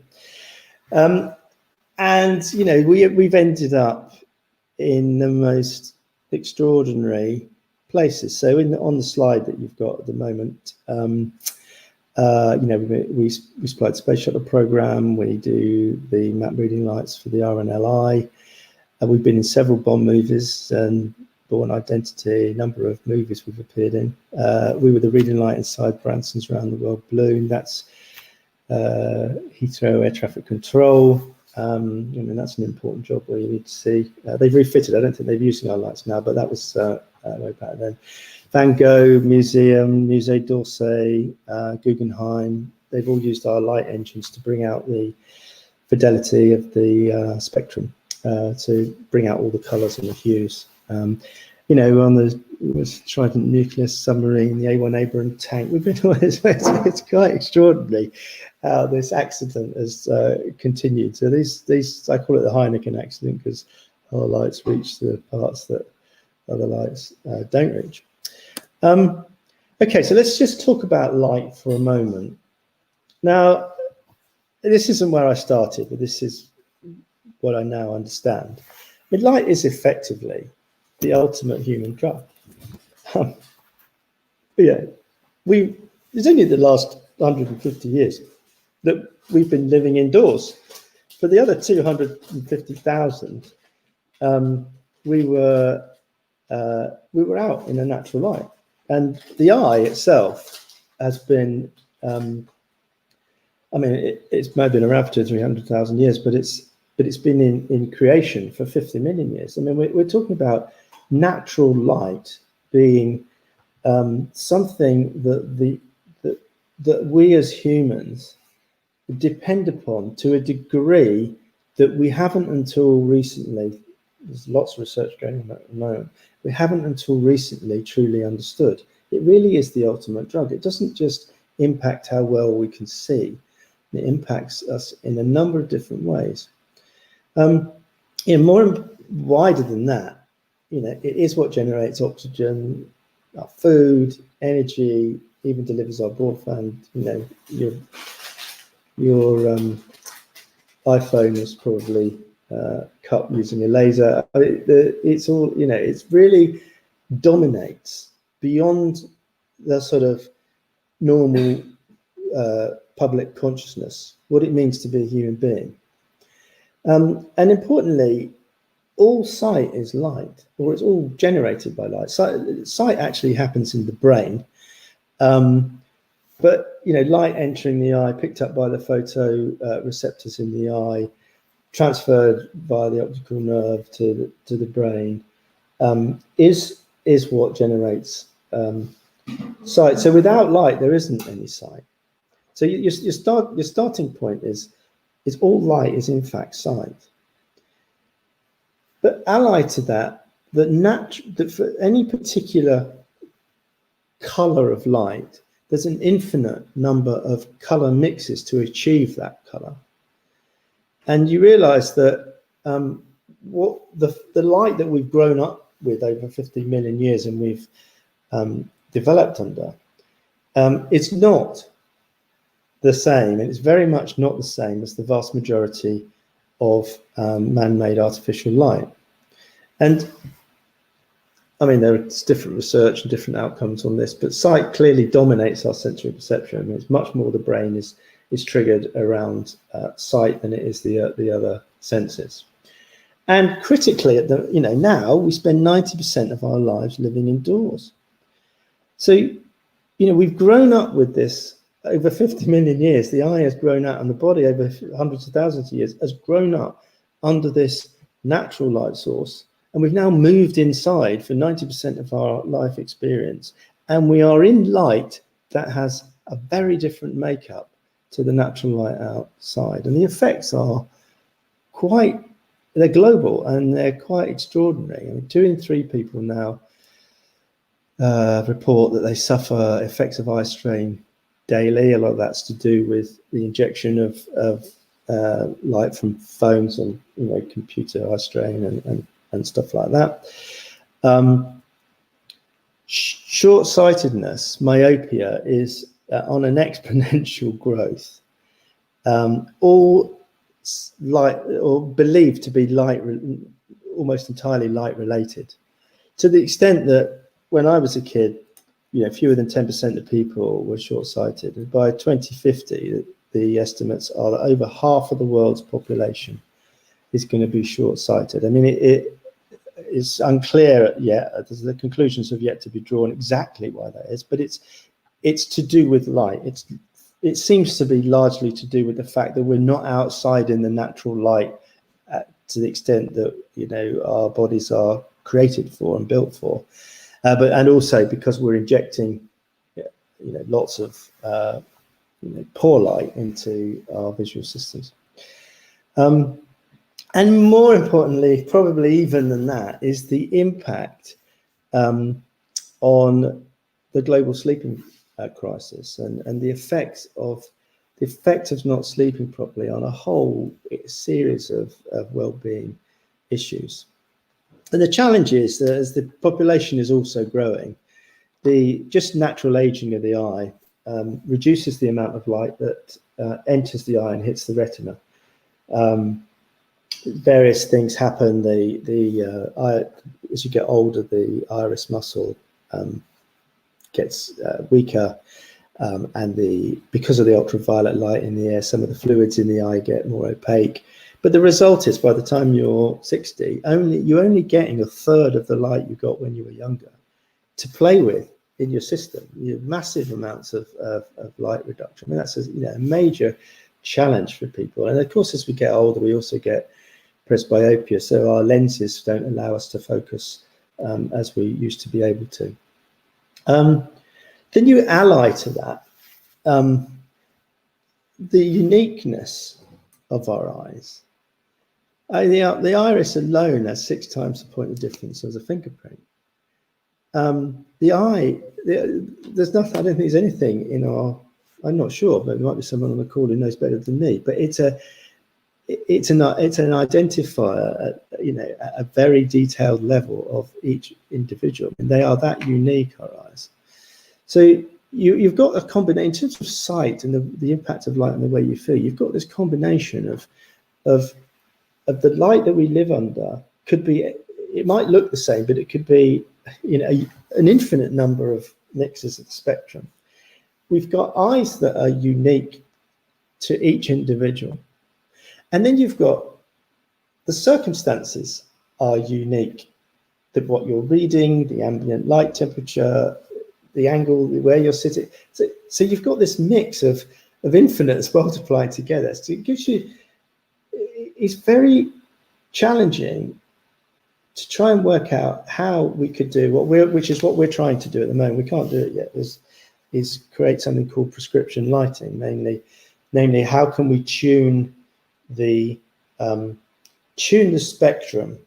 We've ended up in the most extraordinary places. So on the slide that you've got at the moment, we supplied the Space Shuttle program. We do the map reading lights for the RNLI. We've been in several Bond movies and Born Identity, a number of movies we've appeared in. We were the reading light inside Branson's Round the World balloon. That's Heathrow Air Traffic Control. That's an important job where you need to see. They've refitted. I don't think they're using our lights now, but that was way back then. Van Gogh Museum, Musée d'Orsay, Guggenheim. They've all used our light engines to bring out the fidelity of the spectrum, to bring out all the colours and the hues. On the Trident nuclear submarine, the A1 Abraham tank, we've been all this way. It's quite extraordinary how this accident has continued. So these I call it the Heineken accident, because our lights reach the parts that other lights don't reach. Okay, so let's just talk about light for a moment. Now, this isn't where I started, but this is what I now understand. I mean, light is effectively the ultimate human drug. It's only the last 150 years that we've been living indoors. For the other 250,000, we were out in a natural light, and the eye itself has been. It's maybe been around for 200,000 or 300,000 years, but it's been in creation for 50 million years. I mean, we're talking about natural light being something that we as humans depend upon to a degree that we haven't until recently. There's lots of research going on at the moment. We haven't until recently truly understood. It really is the ultimate drug. It doesn't just impact how well we can see. It impacts us in a number of different ways. More wider than that, it is what generates oxygen, our food, energy, even delivers our broadband. Your iPhone is probably cut using a laser. It's all, it's really dominates beyond the sort of normal public consciousness, what it means to be a human being. And importantly, all sight is light, or it's all generated by light. Sight actually happens in the brain. But light entering the eye, picked up by the photo receptors in the eye, transferred via the optical nerve to the brain, is what generates sight. So without light, there isn't any sight. So your starting point is all light is in fact sight. But allied to that, that for any particular color of light, there's an infinite number of color mixes to achieve that color. And you realize that what the light that we've grown up with over 50 million years and we've developed under, it's not the same, and it's very much not the same as the vast majority of man-made artificial light. And I mean, there's different research and different outcomes on this, but sight clearly dominates our sensory perception. I mean, it's much more the brain is triggered around sight than it is the other senses. And critically, now we spend 90% of our lives living indoors. So, we've grown up with this over 50 million years. The eye has grown out, and the body over hundreds of thousands of years has grown up under this natural light source. And we've now moved inside for 90% of our life experience. And we are in light that has a very different makeup to the natural light outside. And the effects are they're global and they're quite extraordinary. I mean, 2 in 3 people now report that they suffer effects of eye strain daily. A lot of that's to do with the injection of light from phones and computer eye strain and stuff like that. Short-sightedness, myopia, is on an exponential growth. All light, or believed to be almost entirely light related, to the extent that when I was a kid, fewer than 10% of people were short-sighted. And by 2050, the estimates are that over half of the world's population is going to be short-sighted. I mean, it is unclear yet. The conclusions have yet to be drawn exactly why that is, but it's to do with light. It seems to be largely to do with the fact that we're not outside in the natural light to the extent that our bodies are created for and built for, and also because we're injecting lots of poor light into our visual systems. And more importantly, probably even than that, is the impact on the global sleeping crisis and the effect of not sleeping properly on a whole series of well-being issues. And the challenge is that as the population is also growing, the just natural aging of the eye reduces the amount of light that enters the eye and hits the retina. Various things happen. The eye, as you get older, the iris muscle gets weaker, and because of the ultraviolet light in the air, some of the fluids in the eye get more opaque. But the result is, by the time you're 60, you're only getting a third of the light you got when you were younger to play with in your system. You have massive amounts of light reduction. I mean, that's a major challenge for people. And of course, as we get older, we also get presbyopia, so our lenses don't allow us to focus as we used to be able to. Then you ally to that the uniqueness of our eyes. The iris alone has 6 times the point of difference as a fingerprint. The eye, there's nothing, I don't think there's anything in our, I'm not sure, but there might be someone on the call who knows better than me, but it's an identifier at, at a very detailed level of each individual, and they are that unique, our eyes. So you've got a combination in terms of sight and the impact of light on the way you feel. You've got this combination of the light that we live under. Could be, it might look the same, but it could be an infinite number of mixes of the spectrum. We've got eyes that are unique to each individual. And then you've got the circumstances are unique. What you're reading, the ambient light temperature, the angle where you're sitting. So you've got this mix of infinites multiplied together. So it gives you, it's very challenging to try and work out how we could do which is what we're trying to do at the moment. We can't do it yet. Is create something called prescription lighting, namely how can we tune the spectrum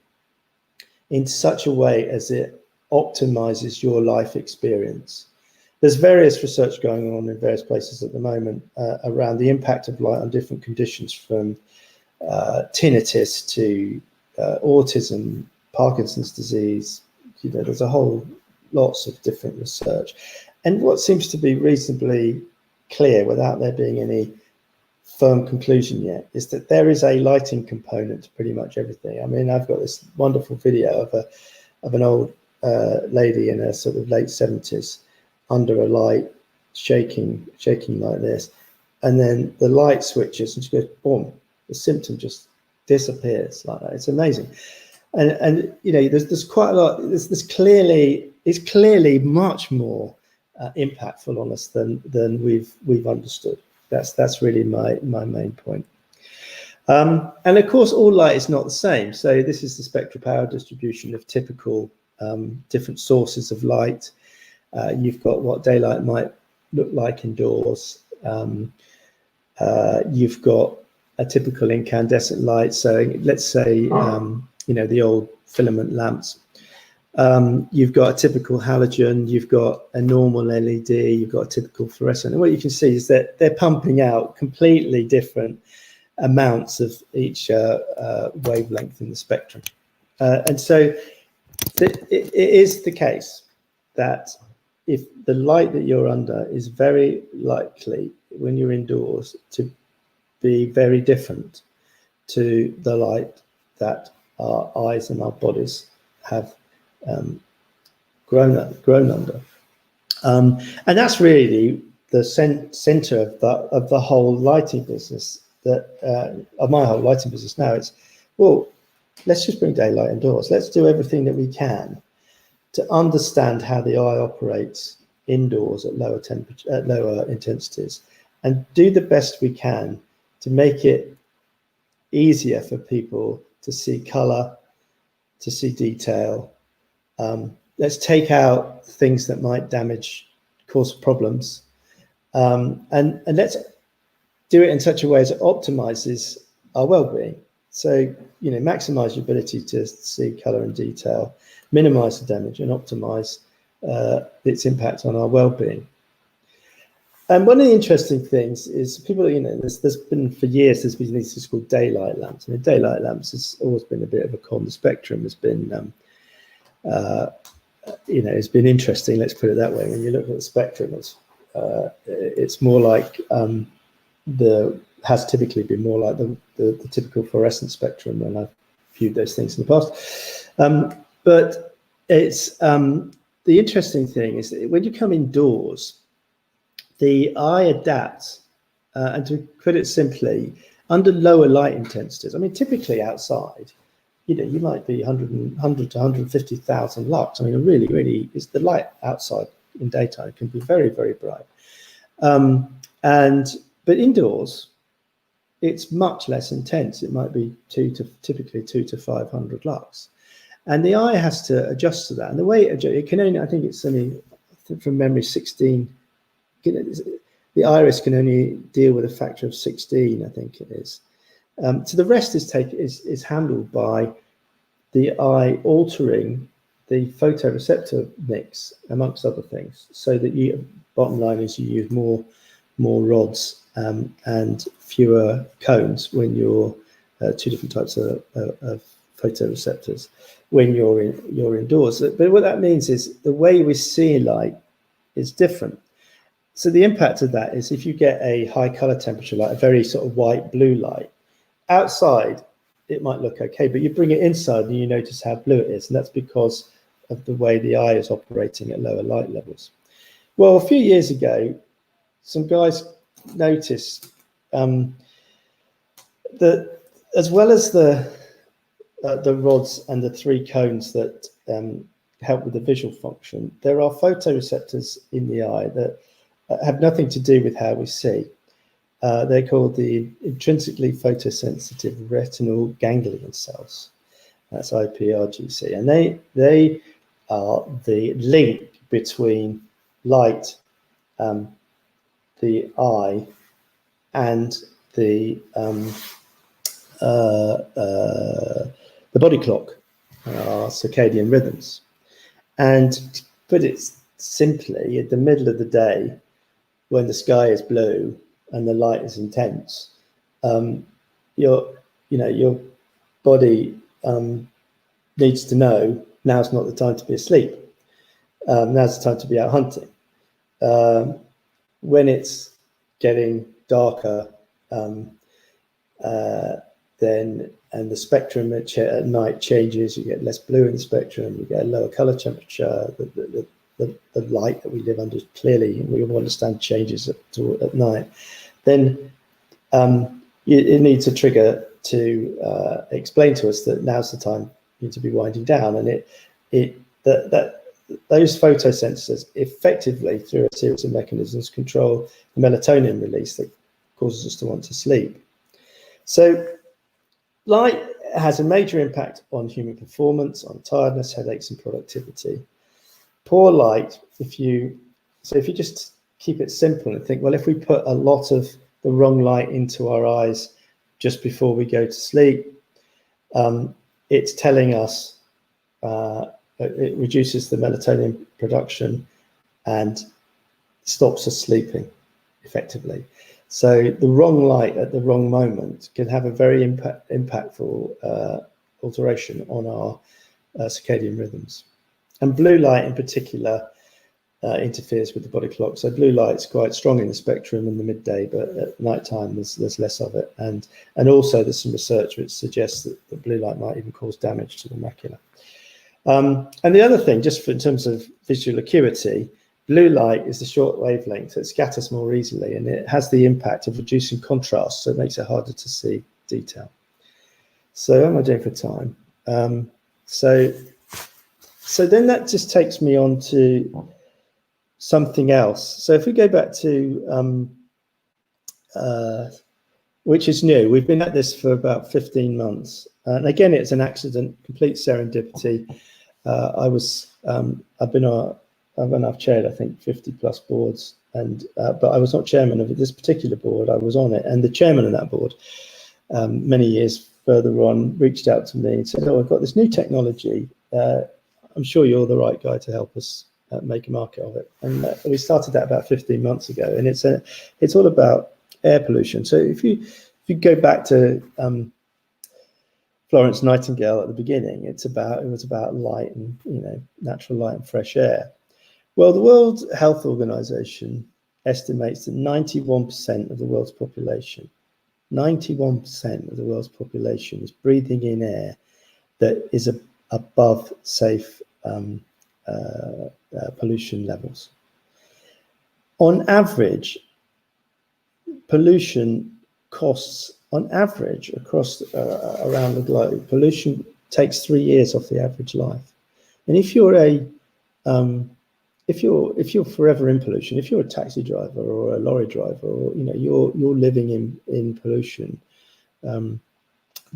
in such a way as it optimizes your life experience. There's various research going on in various places at the moment around the impact of light on different conditions, from tinnitus to autism, Parkinson's disease. There's a whole lots of different research. And what seems to be reasonably clear, without there being any firm conclusion yet, is that there is a lighting component to pretty much everything. I mean, I've got this wonderful video of an old lady in her sort of late 70s under a light, shaking like this, and then the light switches and she goes boom, the symptom just disappears like that. It's amazing. And there's quite a lot. It's clearly much more impactful on us than we've understood. That's really my main point. And of course, all light is not the same. So this is the spectral power distribution of typical different sources of light. You've got what daylight might look like indoors. You've got a typical incandescent light. So let's say, the old filament lamps. You've got a typical halogen, you've got a normal LED, you've got a typical fluorescent. And what you can see is that they're pumping out completely different amounts of each wavelength in the spectrum. And so it is the case that if the light that you're under is very likely, when you're indoors, to be very different to the light that our eyes and our bodies have grown under, and that's really the center of the whole lighting business. Of my whole lighting business now, it's, well, let's just bring daylight indoors. Let's do everything that we can to understand how the eye operates indoors at lower temperature, at lower intensities, and do the best we can to make it easier for people to see color, to see detail. Let's take out things that might cause problems, and let's do it in such a way as it optimizes our well-being. So, maximize your ability to see color and detail, minimize the damage, and optimize its impact on our well-being. And one of the interesting things is people, there's been for years, there's been these called daylight lamps. I mean, daylight lamps has always been a bit of a con. The spectrum has been, it's been interesting, let's put it that way. When you look at the spectrum, it's it's more like has typically been more like the typical fluorescent spectrum when I've viewed those things in the past. But it's the interesting thing is that when you come indoors, the eye adapts, and to put it simply, under lower light intensities. I mean, typically outside, you might be 100 to 150,000 lux. I mean, really, is the light outside in daytime can be very, very bright. But indoors, it's much less intense. It might be typically 2 to 500 lux. And the eye has to adjust to that. And the way it can only, I think it's only, from memory, 16, the iris can only deal with a factor of 16, I think it is. So the rest is handled by the eye altering the photoreceptor mix, amongst other things, so that bottom line is you use more rods and fewer cones when you're two different types of photoreceptors when you're indoors. But what that means is the way we see light is different. So the impact of that is if you get a high color temperature, like a very sort of white blue light, outside it might look okay, but you bring it inside and you notice how blue it is, and that's because of the way the eye is operating at lower light levels. Well, a few years ago, some guys noticed that as well as the rods and the 3 cones that help with the visual function, there are photoreceptors in the eye that have nothing to do with how we see. They're called the intrinsically photosensitive retinal ganglion cells. That's IPRGC, and they are the link between light, the eye, and the body clock, our circadian rhythms. And to put it simply, at the middle of the day, when the sky is blue and the light is intense, your body needs to know now's not the time to be asleep. Now's the time to be out hunting. When it's getting darker, then the spectrum at night changes. You get less blue in the spectrum. You get a lower color temperature. The light that we live under clearly, we all understand, changes at night. Then it needs a trigger to explain to us that now's the time you need to be winding down, and those photosensors effectively, through a series of mechanisms, control the melatonin release that causes us to want to sleep. So light has a major impact on human performance, on tiredness, headaches, and productivity. Poor light, if you just keep it simple and think, well, if we put a lot of the wrong light into our eyes just before we go to sleep, it's telling us it reduces the melatonin production and stops us sleeping effectively. So the wrong light at the wrong moment can have a very impactful alteration on our circadian rhythms. And blue light in particular interferes with the body clock. So blue light's quite strong in the spectrum in the midday, but at nighttime there's less of it. And also there's some research which suggests that the blue light might even cause damage to the macula. And the other thing, just in terms of visual acuity, blue light is the short wavelength, so it scatters more easily, and it has the impact of reducing contrast, so it makes it harder to see detail. So how am I doing for time? So then that just takes me on to something else. So if we go back to, which is new, we've been at this for about 15 months. And again, it's an accident, complete serendipity. I've chaired, I think, 50 plus boards, but I was not chairman of this particular board. I was on it, and the chairman of that board, many years further on, reached out to me and said, "Oh, I've got this new technology. I'm sure you're the right guy to help us make a market of it." And we started that about 15 months ago, and it's all about air pollution. So if you go back to Florence Nightingale at the beginning, it was about light and natural light and fresh air. Well, the World Health Organization estimates that 91% of the world's population, 91% of the world's population is breathing in air that is above safe pollution levels. On average, pollution costs, on average, across around the globe, pollution takes 3 years off the average life. And if you're if you're forever in pollution, if you're a taxi driver or a lorry driver, or you're living in pollution,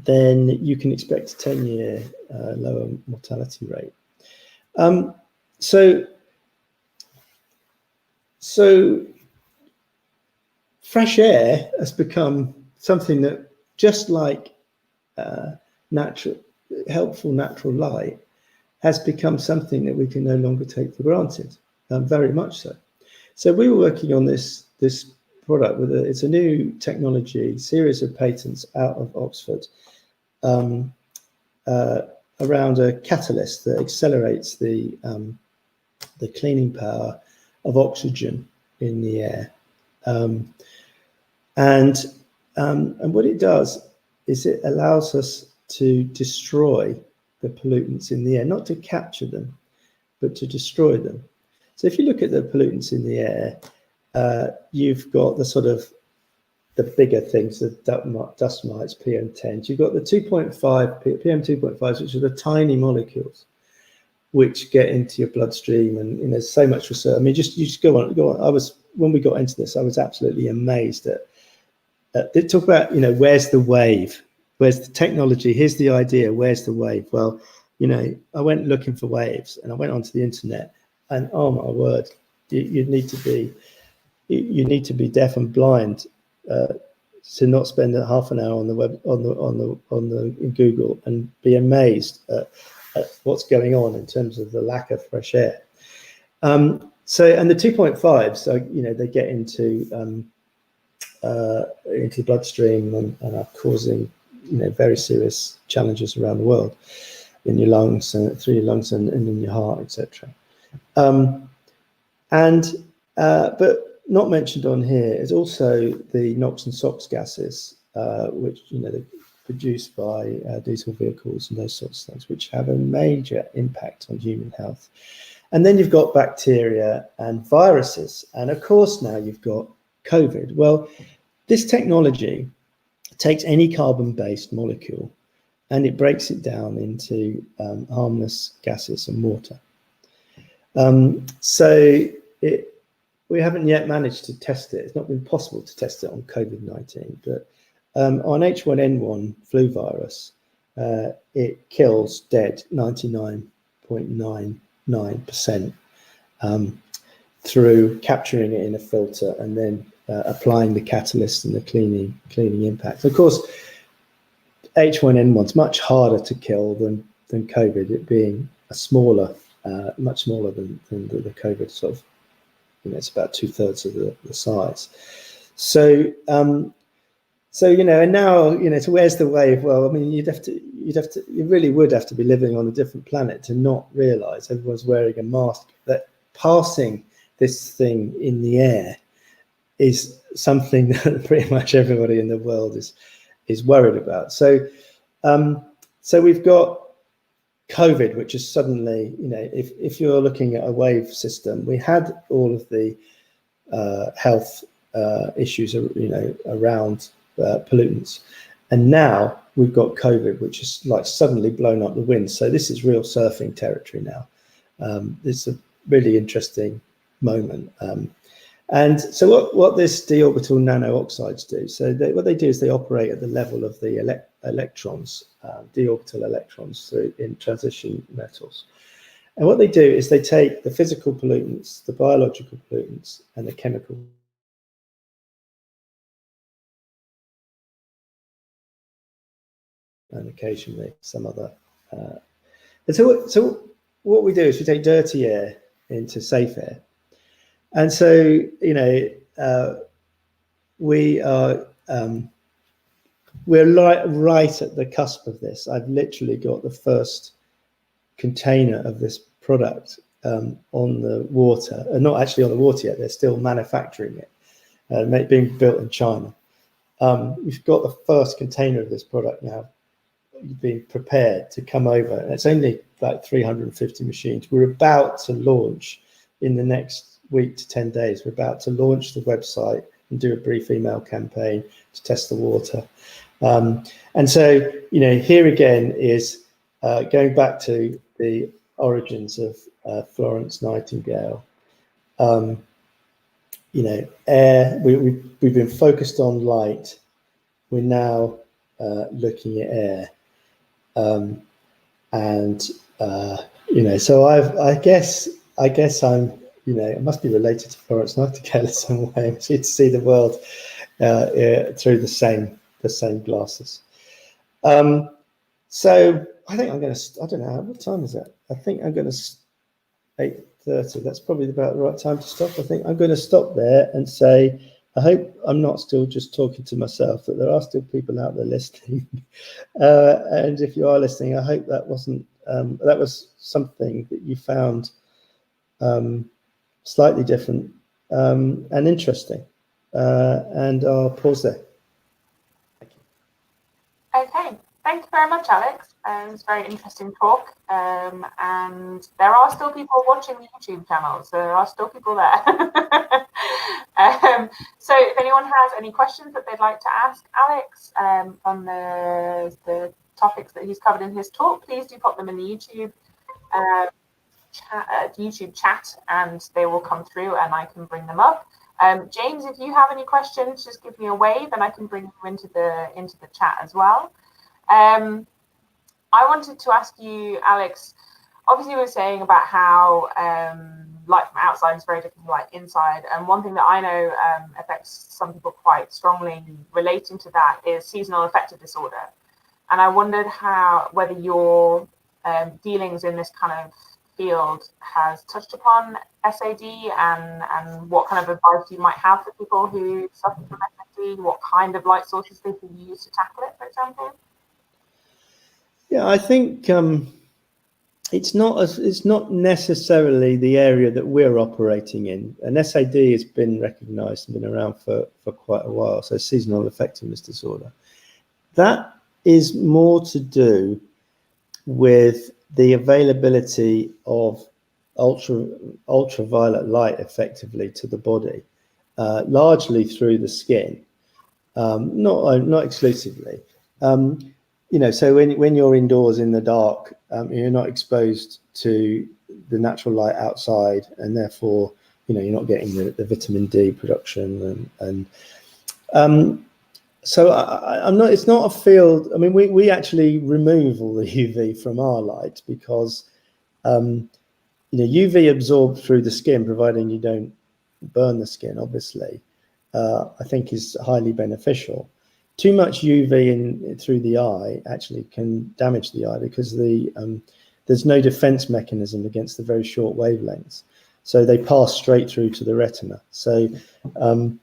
then you can expect a 10-year lower mortality rate. So fresh air has become something that, just like helpful natural light, has become something that we can no longer take for granted, very much so. So we were working on this product it's a new technology, series of patents out of Oxford, around a catalyst that accelerates the cleaning power of oxygen in the air. And what it does is it allows us to destroy the pollutants in the air, not to capture them, but to destroy them. So if you look at the pollutants in the air, you've got the sort of the bigger things, the dust mites, PM10s. You've got the PM2.5s, which are the tiny molecules which get into your bloodstream, and there's so much research. I mean, you just go on. When we got into this, I was absolutely amazed at they talk about, where's the wave? Where's the technology? Here's the idea. Where's the wave? Well, I went looking for waves, and I went onto the internet, and oh my word, you need to be deaf and blind to not spend a half an hour on the web in Google and be amazed at what's going on in terms of the lack of fresh air. And the 2.5s, so they get into the bloodstream and are causing very serious challenges around the world, in your lungs and through your lungs and in your heart, etc. But not mentioned on here is also the NOx and SOx gases, which they're produced by diesel vehicles and those sorts of things, which have a major impact on human health. And then you've got bacteria and viruses, and of course now you've got COVID. Well, this technology takes any carbon-based molecule and it breaks it down into harmless gases and water. We haven't yet managed to test it. It's not been possible to test it on COVID-19, but on H1N1 flu virus, it kills dead 99.99% through capturing it in a filter and then applying the catalyst and the cleaning impact. Of course, H1N1's much harder to kill than COVID, it being a smaller, much smaller than the COVID sort of. It's about 2/3 of the size. So and now, so where's the wave? Well, I mean, you really would have to be living on a different planet to not realize everyone's wearing a mask, that passing this thing in the air is something that pretty much everybody in the world is worried about. So we've got COVID, which is suddenly, if you're looking at a wave system, we had all of the health issues, around pollutants, and now we've got COVID, which is like suddenly blown up the wind. So this is real surfing territory now. It's a really interesting moment. And so what this d-orbital nano oxides do, so what they do is they operate at the level of the electrons, d-orbital electrons in transition metals. And what they do is they take the physical pollutants, the biological pollutants, and the chemical and occasionally some other. And so what we do is we take dirty air into safe air. And so, we're right at the cusp of this. I've literally got the first container of this product on the water, not actually on the water yet. They're still manufacturing it, being built in China. We've got the first container of this product now being prepared to come over. And it's only like 350 machines. We're about to launch in the next week to 10 days. We're about to launch the website and do a brief email campaign to test the water. And so, here again is going back to the origins of Florence Nightingale. Air, we've been focused on light. We're now looking at air. So I guess I'm, I must be related to Florence Nightingale in some way. To see the world through the same glasses. So I think I'm going to, I don't know, what time is it? I think I'm going to, 8:30, that's probably about the right time to stop. I think I'm going to stop there and say, I hope I'm not still just talking to myself, that there are still people out there listening. And if you are listening, I hope that wasn't, that was something that you found slightly different and interesting. And I'll pause there. Thank you. Okay, thank you very much, Alex. It was a very interesting talk. And there are still people watching the YouTube channel, so there are still people there. So if anyone has any questions that they'd like to ask Alex on the topics that he's covered in his talk, please do pop them in the YouTube chat, and they will come through and I can bring them up. James, if you have any questions, just give me a wave and I can bring you into the chat as well. I wanted to ask you, Alex, obviously we were saying about how light from outside is very different from light inside. And one thing that I know affects some people quite strongly relating to that is seasonal affective disorder. And I wondered whether your dealings in this kind of field has touched upon SAD and what kind of advice you might have for people who suffer from SAD, what kind of light sources they can use to tackle it, for example? Yeah, I think it's not necessarily the area that we're operating in. And SAD has been recognised and been around for quite a while. So seasonal effectiveness disorder. That is more to do with the availability of ultraviolet light effectively to the body, largely through the skin, not exclusively. So when you're indoors in the dark, you're not exposed to the natural light outside, and therefore, you're not getting the vitamin D production. So I'm not. It's not a field. I mean, we actually remove all the UV from our light because, UV absorbed through the skin, providing you don't burn the skin, obviously, I think is highly beneficial. Too much UV through the eye actually can damage the eye because there's no defense mechanism against the very short wavelengths, so they pass straight through to the retina. So that's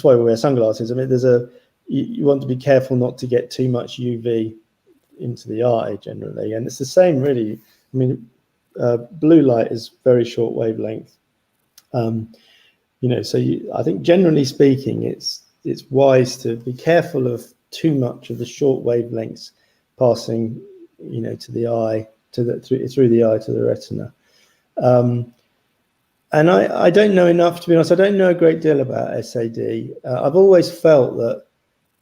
why we wear sunglasses. I mean, you want to be careful not to get too much UV into the eye generally, and it's the same really. I mean, blue light is very short wavelength. I think generally speaking, it's wise to be careful of too much of the short wavelengths passing, to the eye, through the eye to the retina. And I don't know enough, to be honest. I don't know a great deal about SAD. I've always felt that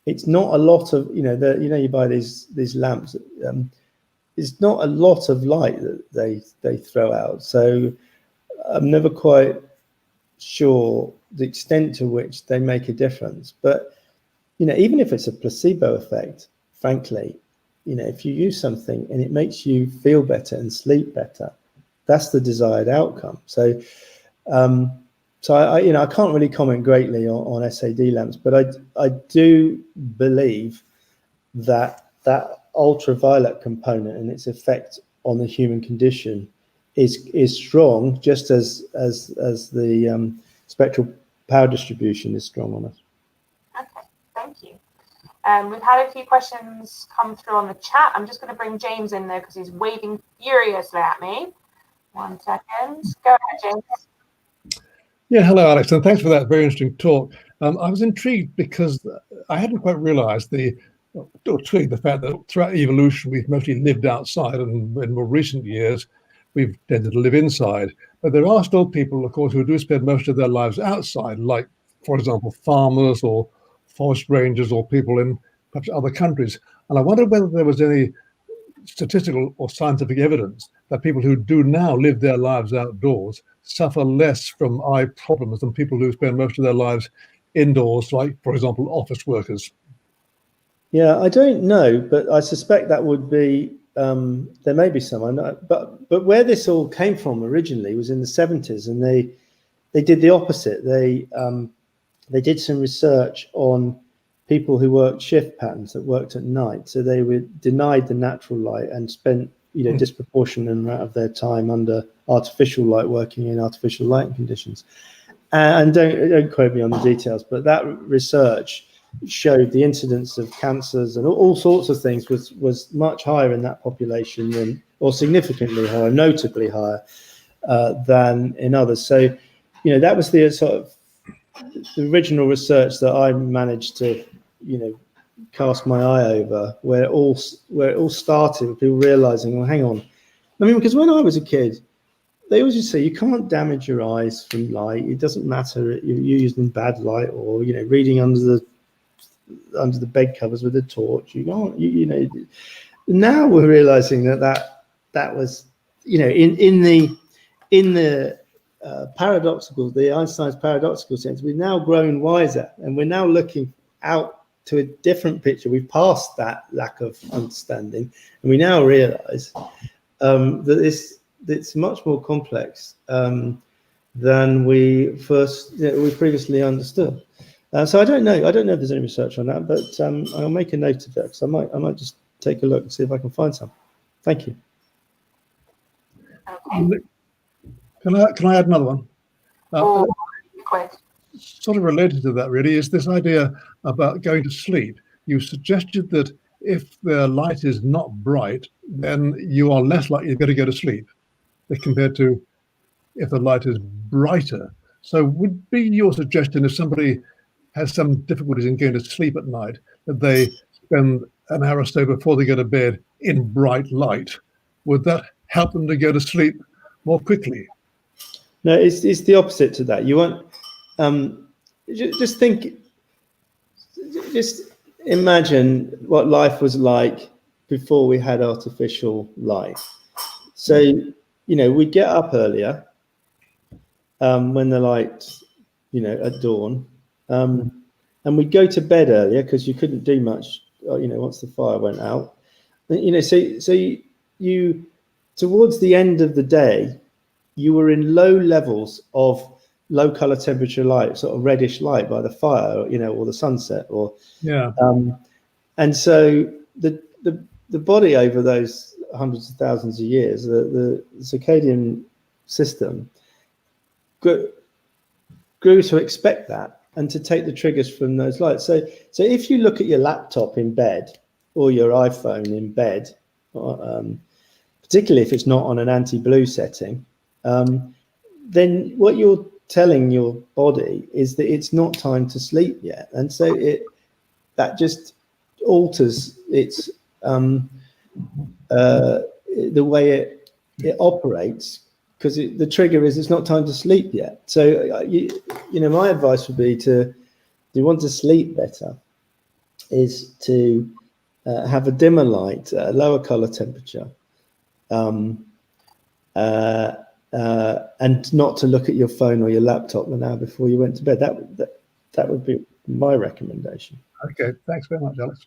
it's not a lot of, you buy these lamps. It's not a lot of light that they throw out. So I'm never quite sure the extent to which they make a difference. But even if it's a placebo effect, frankly, if you use something and it makes you feel better and sleep better, that's the desired outcome. So I can't really comment greatly on SAD lamps, but I do believe that ultraviolet component and its effect on the human condition is strong, just as the spectral power distribution is strong on us. Okay, thank you. We've had a few questions come through on the chat. I'm just going to bring James in there because he's waving furiously at me. 1 second. Go ahead, James. Yeah, hello, Alex, and thanks for that very interesting talk. I was intrigued because I hadn't quite realized the fact that throughout evolution, we've mostly lived outside, and in more recent years, we've tended to live inside. But there are still people, of course, who do spend most of their lives outside, like, for example, farmers or forest rangers or people in perhaps other countries. And I wondered whether there was any statistical or scientific evidence that people who do now live their lives outdoors suffer less from eye problems than people who spend most of their lives indoors, like, for example, office workers. Yeah, I don't know, but I suspect that would be, there may be some, I know, but where this all came from originally was in the 70s, and they did the opposite. They did some research on people who worked shift patterns that worked at night. So they were denied the natural light and spent, disproportionate amount of their time under artificial light, working in artificial lighting conditions. And don't quote me on the details, but that research showed the incidence of cancers and all sorts of things was much higher in that population than, or significantly higher, notably higher than in others. So, that was the sort of the original research that I managed to, cast my eye over, where it all started with people realizing, well, hang on. I mean, because when I was a kid, they always just say you can't damage your eyes from light. It doesn't matter you're using bad light or reading under the bed covers with a torch. You can't. Now we're realizing that was in the paradoxical, the Einstein's paradoxical sense. We've now grown wiser, and we're now looking out to a different picture. We've passed that lack of understanding, and we now realize that it's much more complex than we previously understood. So I don't know if there's any research on that, but I'll make a note of that, because I might just take a look and see if I can find some. Thank you. Okay. Can I add another one? Quick. Sort of related to that, really, is this idea about going to sleep. You suggested that if the light is not bright, then you are less likely to go to sleep compared to if the light is brighter. So would be your suggestion, if somebody has some difficulties in going to sleep at night, that they spend an hour or so before they go to bed in bright light? Would that help them to go to sleep more quickly? No, it's the opposite to that. You want just imagine what life was like before we had artificial light. So we get up earlier when the light, at dawn, and we go to bed earlier because you couldn't do much, once the fire went out. So you towards the end of the day, you were in low levels of low color temperature light, sort of reddish light by the fire, or the sunset, or and so the body over those hundreds of thousands of years, the circadian system grew to expect that and to take the triggers from those lights. So if you look at your laptop in bed or your iPhone in bed, particularly if it's not on an anti-blue setting, then what you're telling your body is that it's not time to sleep yet, and so that just alters its the way it operates, because the trigger is it's not time to sleep yet. So my advice would be if you want to sleep better, is to have a dimmer light, a lower color temperature, and not to look at your phone or your laptop an hour before you went to bed. That would be my recommendation. Okay, thanks very much, Alex.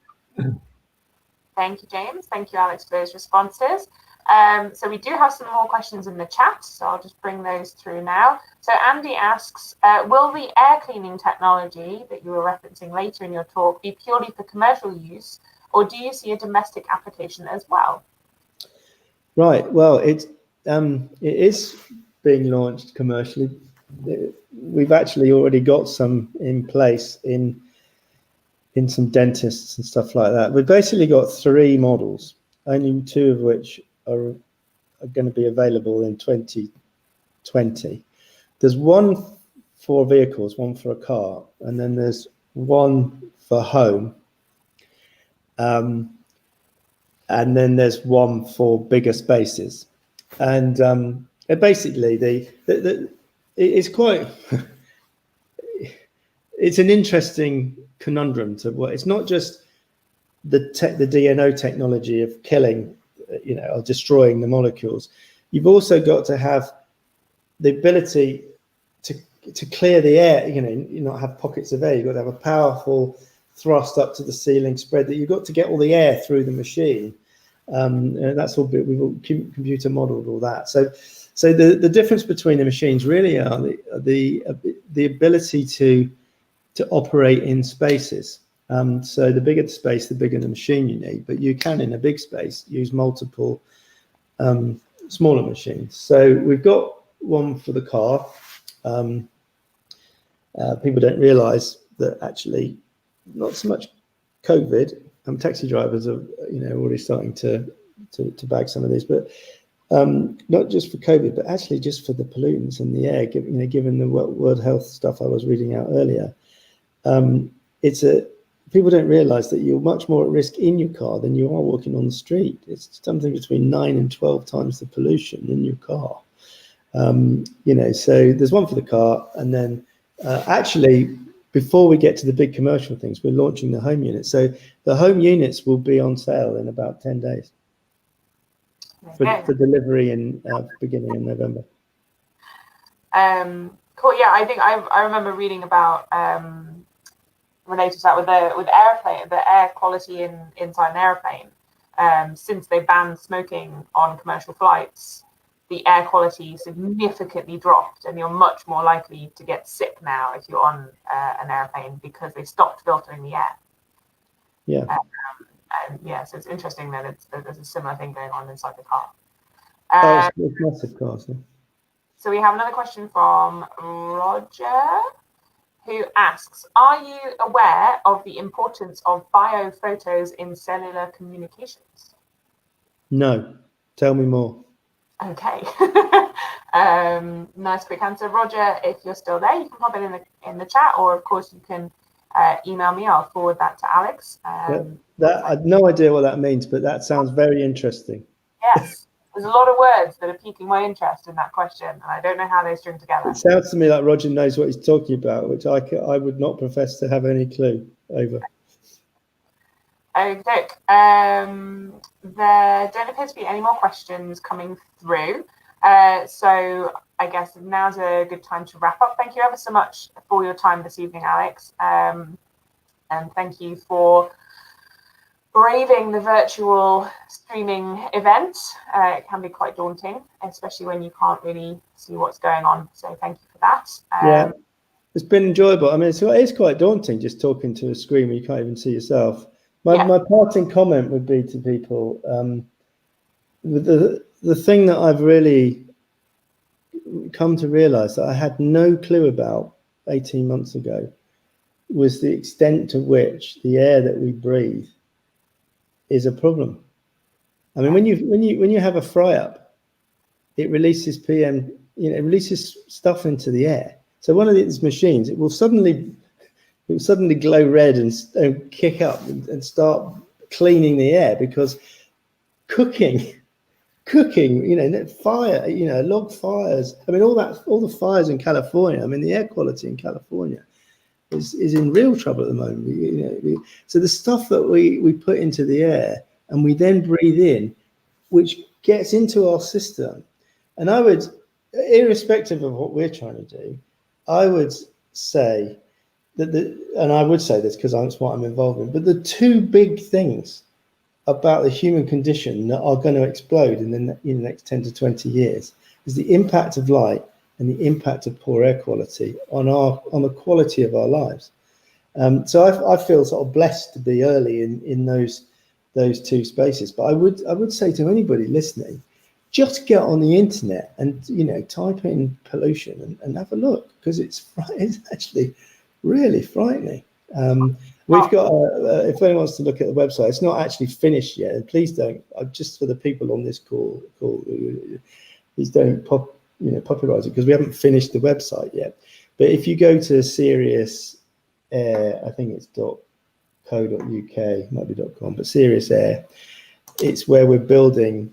Thank you, James. Thank you, Alex, for those responses. So we do have some more questions in the chat, so I'll just bring those through now. So Andy asks, will the air cleaning technology that you were referencing later in your talk be purely for commercial use, or do you see a domestic application as well? Right. Well, it is being launched commercially. We've actually already got some in place in in some dentists and stuff like that. We've basically got 3 models, only 2 of which are going to be available in 2020. There's one for vehicles, one for a car, and then there's one for home. And then there's one for bigger spaces. And basically, it's quite, it's an interesting conundrum to what, it's not just the DNO technology of killing, or destroying the molecules. You've also got to have the ability to clear the air, you not have pockets of air. You've got to have a powerful thrust up to the ceiling spread that you've got to get all the air through the machine. And that's all we've all computer modeled all that. So the difference between the machines really are the ability to operate in spaces. So the bigger the space, the bigger the machine you need, but you can, in a big space, use multiple smaller machines. So we've got one for the car. People don't realize that actually not so much COVID, taxi drivers are already starting to bag some of these, but not just for COVID, but actually just for the pollutants in the air, given the World Health stuff I was reading out earlier. People don't realize that you're much more at risk in your car than you are walking on the street. It's something between 9 and 12 times the pollution in your car. So there's one for the car, and then actually, before we get to the big commercial things, we're launching the home units. So the home units will be on sale in about 10 days for delivery in beginning in November. Cool. Yeah, I think I remember reading about related to that with airplane, the air quality inside an airplane. Since they banned smoking on commercial flights, the air quality significantly dropped, and you're much more likely to get sick now if you're on an airplane because they stopped filtering the air. Yeah. So it's interesting that there's a similar thing going on inside the car. It's massive cars. Yeah. So we have another question from Roger, who asks, are you aware of the importance of biophotos in cellular communications? No. Tell me more. Okay. Nice quick answer. Roger, if you're still there, you can pop it in the chat, or of course you can email me. I'll forward that to Alex. I have no idea what that means, but that sounds very interesting. Yes, there's a lot of words that are piquing my interest in that question, and I don't know how they string together. It sounds to me like Roger knows what he's talking about, which I would not profess to have any clue over. Okay. There don't appear to be any more questions coming through. So I guess now's a good time to wrap up. Thank you ever so much for your time this evening, Alex. And thank you for braving the virtual streaming event. It can be quite daunting, especially when you can't really see what's going on. So thank you for that. Yeah, it's been enjoyable. I mean, it's quite daunting just talking to a screen where you can't even see yourself. My parting comment would be to people, the thing that I've really come to realize that I had no clue about 18 months ago was the extent to which the air that we breathe is a problem. I mean, when you have a fry up, it releases PM, it releases stuff into the air. So one of these machines, it will suddenly glow red and kick up and start cleaning the air, because cooking, fire, log fires. I mean, all the fires in California. I mean, the air quality in California is in real trouble at the moment. So the stuff that we put into the air and we then breathe in, which gets into our system. And I would, irrespective of what we're trying to do, I would say that and I would say this because that's what I'm involved in, but the two big things about the human condition that are going to explode in the next 10 to 20 years is the impact of light and the impact of poor air quality on the quality of our lives. So I feel sort of blessed to be early in those two spaces. But I would say to anybody listening, just get on the internet and type in pollution and have a look, because it's actually really frightening. We've got, if anyone wants to look at the website, it's not actually finished yet. And please don't, just for the people on this call, please don't popularize it, because we haven't finished the website yet. But if you go to Serious Air, I think it's .co.uk, might be .com, but Serious Air, it's where we're building,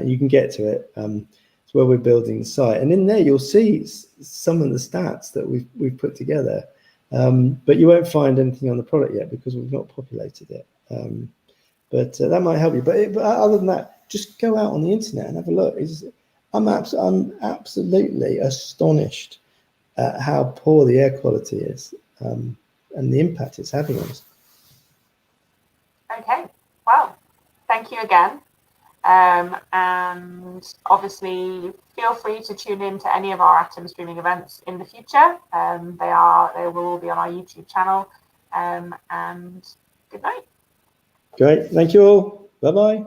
you can get to it, it's where we're building the site. And in there, you'll see some of the stats that we've put together. But you won't find anything on the product yet because we've not populated it. But that might help you. But other than that, just go out on the internet and have a look. I'm absolutely astonished at how poor the air quality is, and the impact it's having on us. Okay, well, thank you again. And obviously feel free to tune in to any of our atom streaming events in the future. They will all be on our YouTube channel. And good night. Great, thank you all. Bye-bye.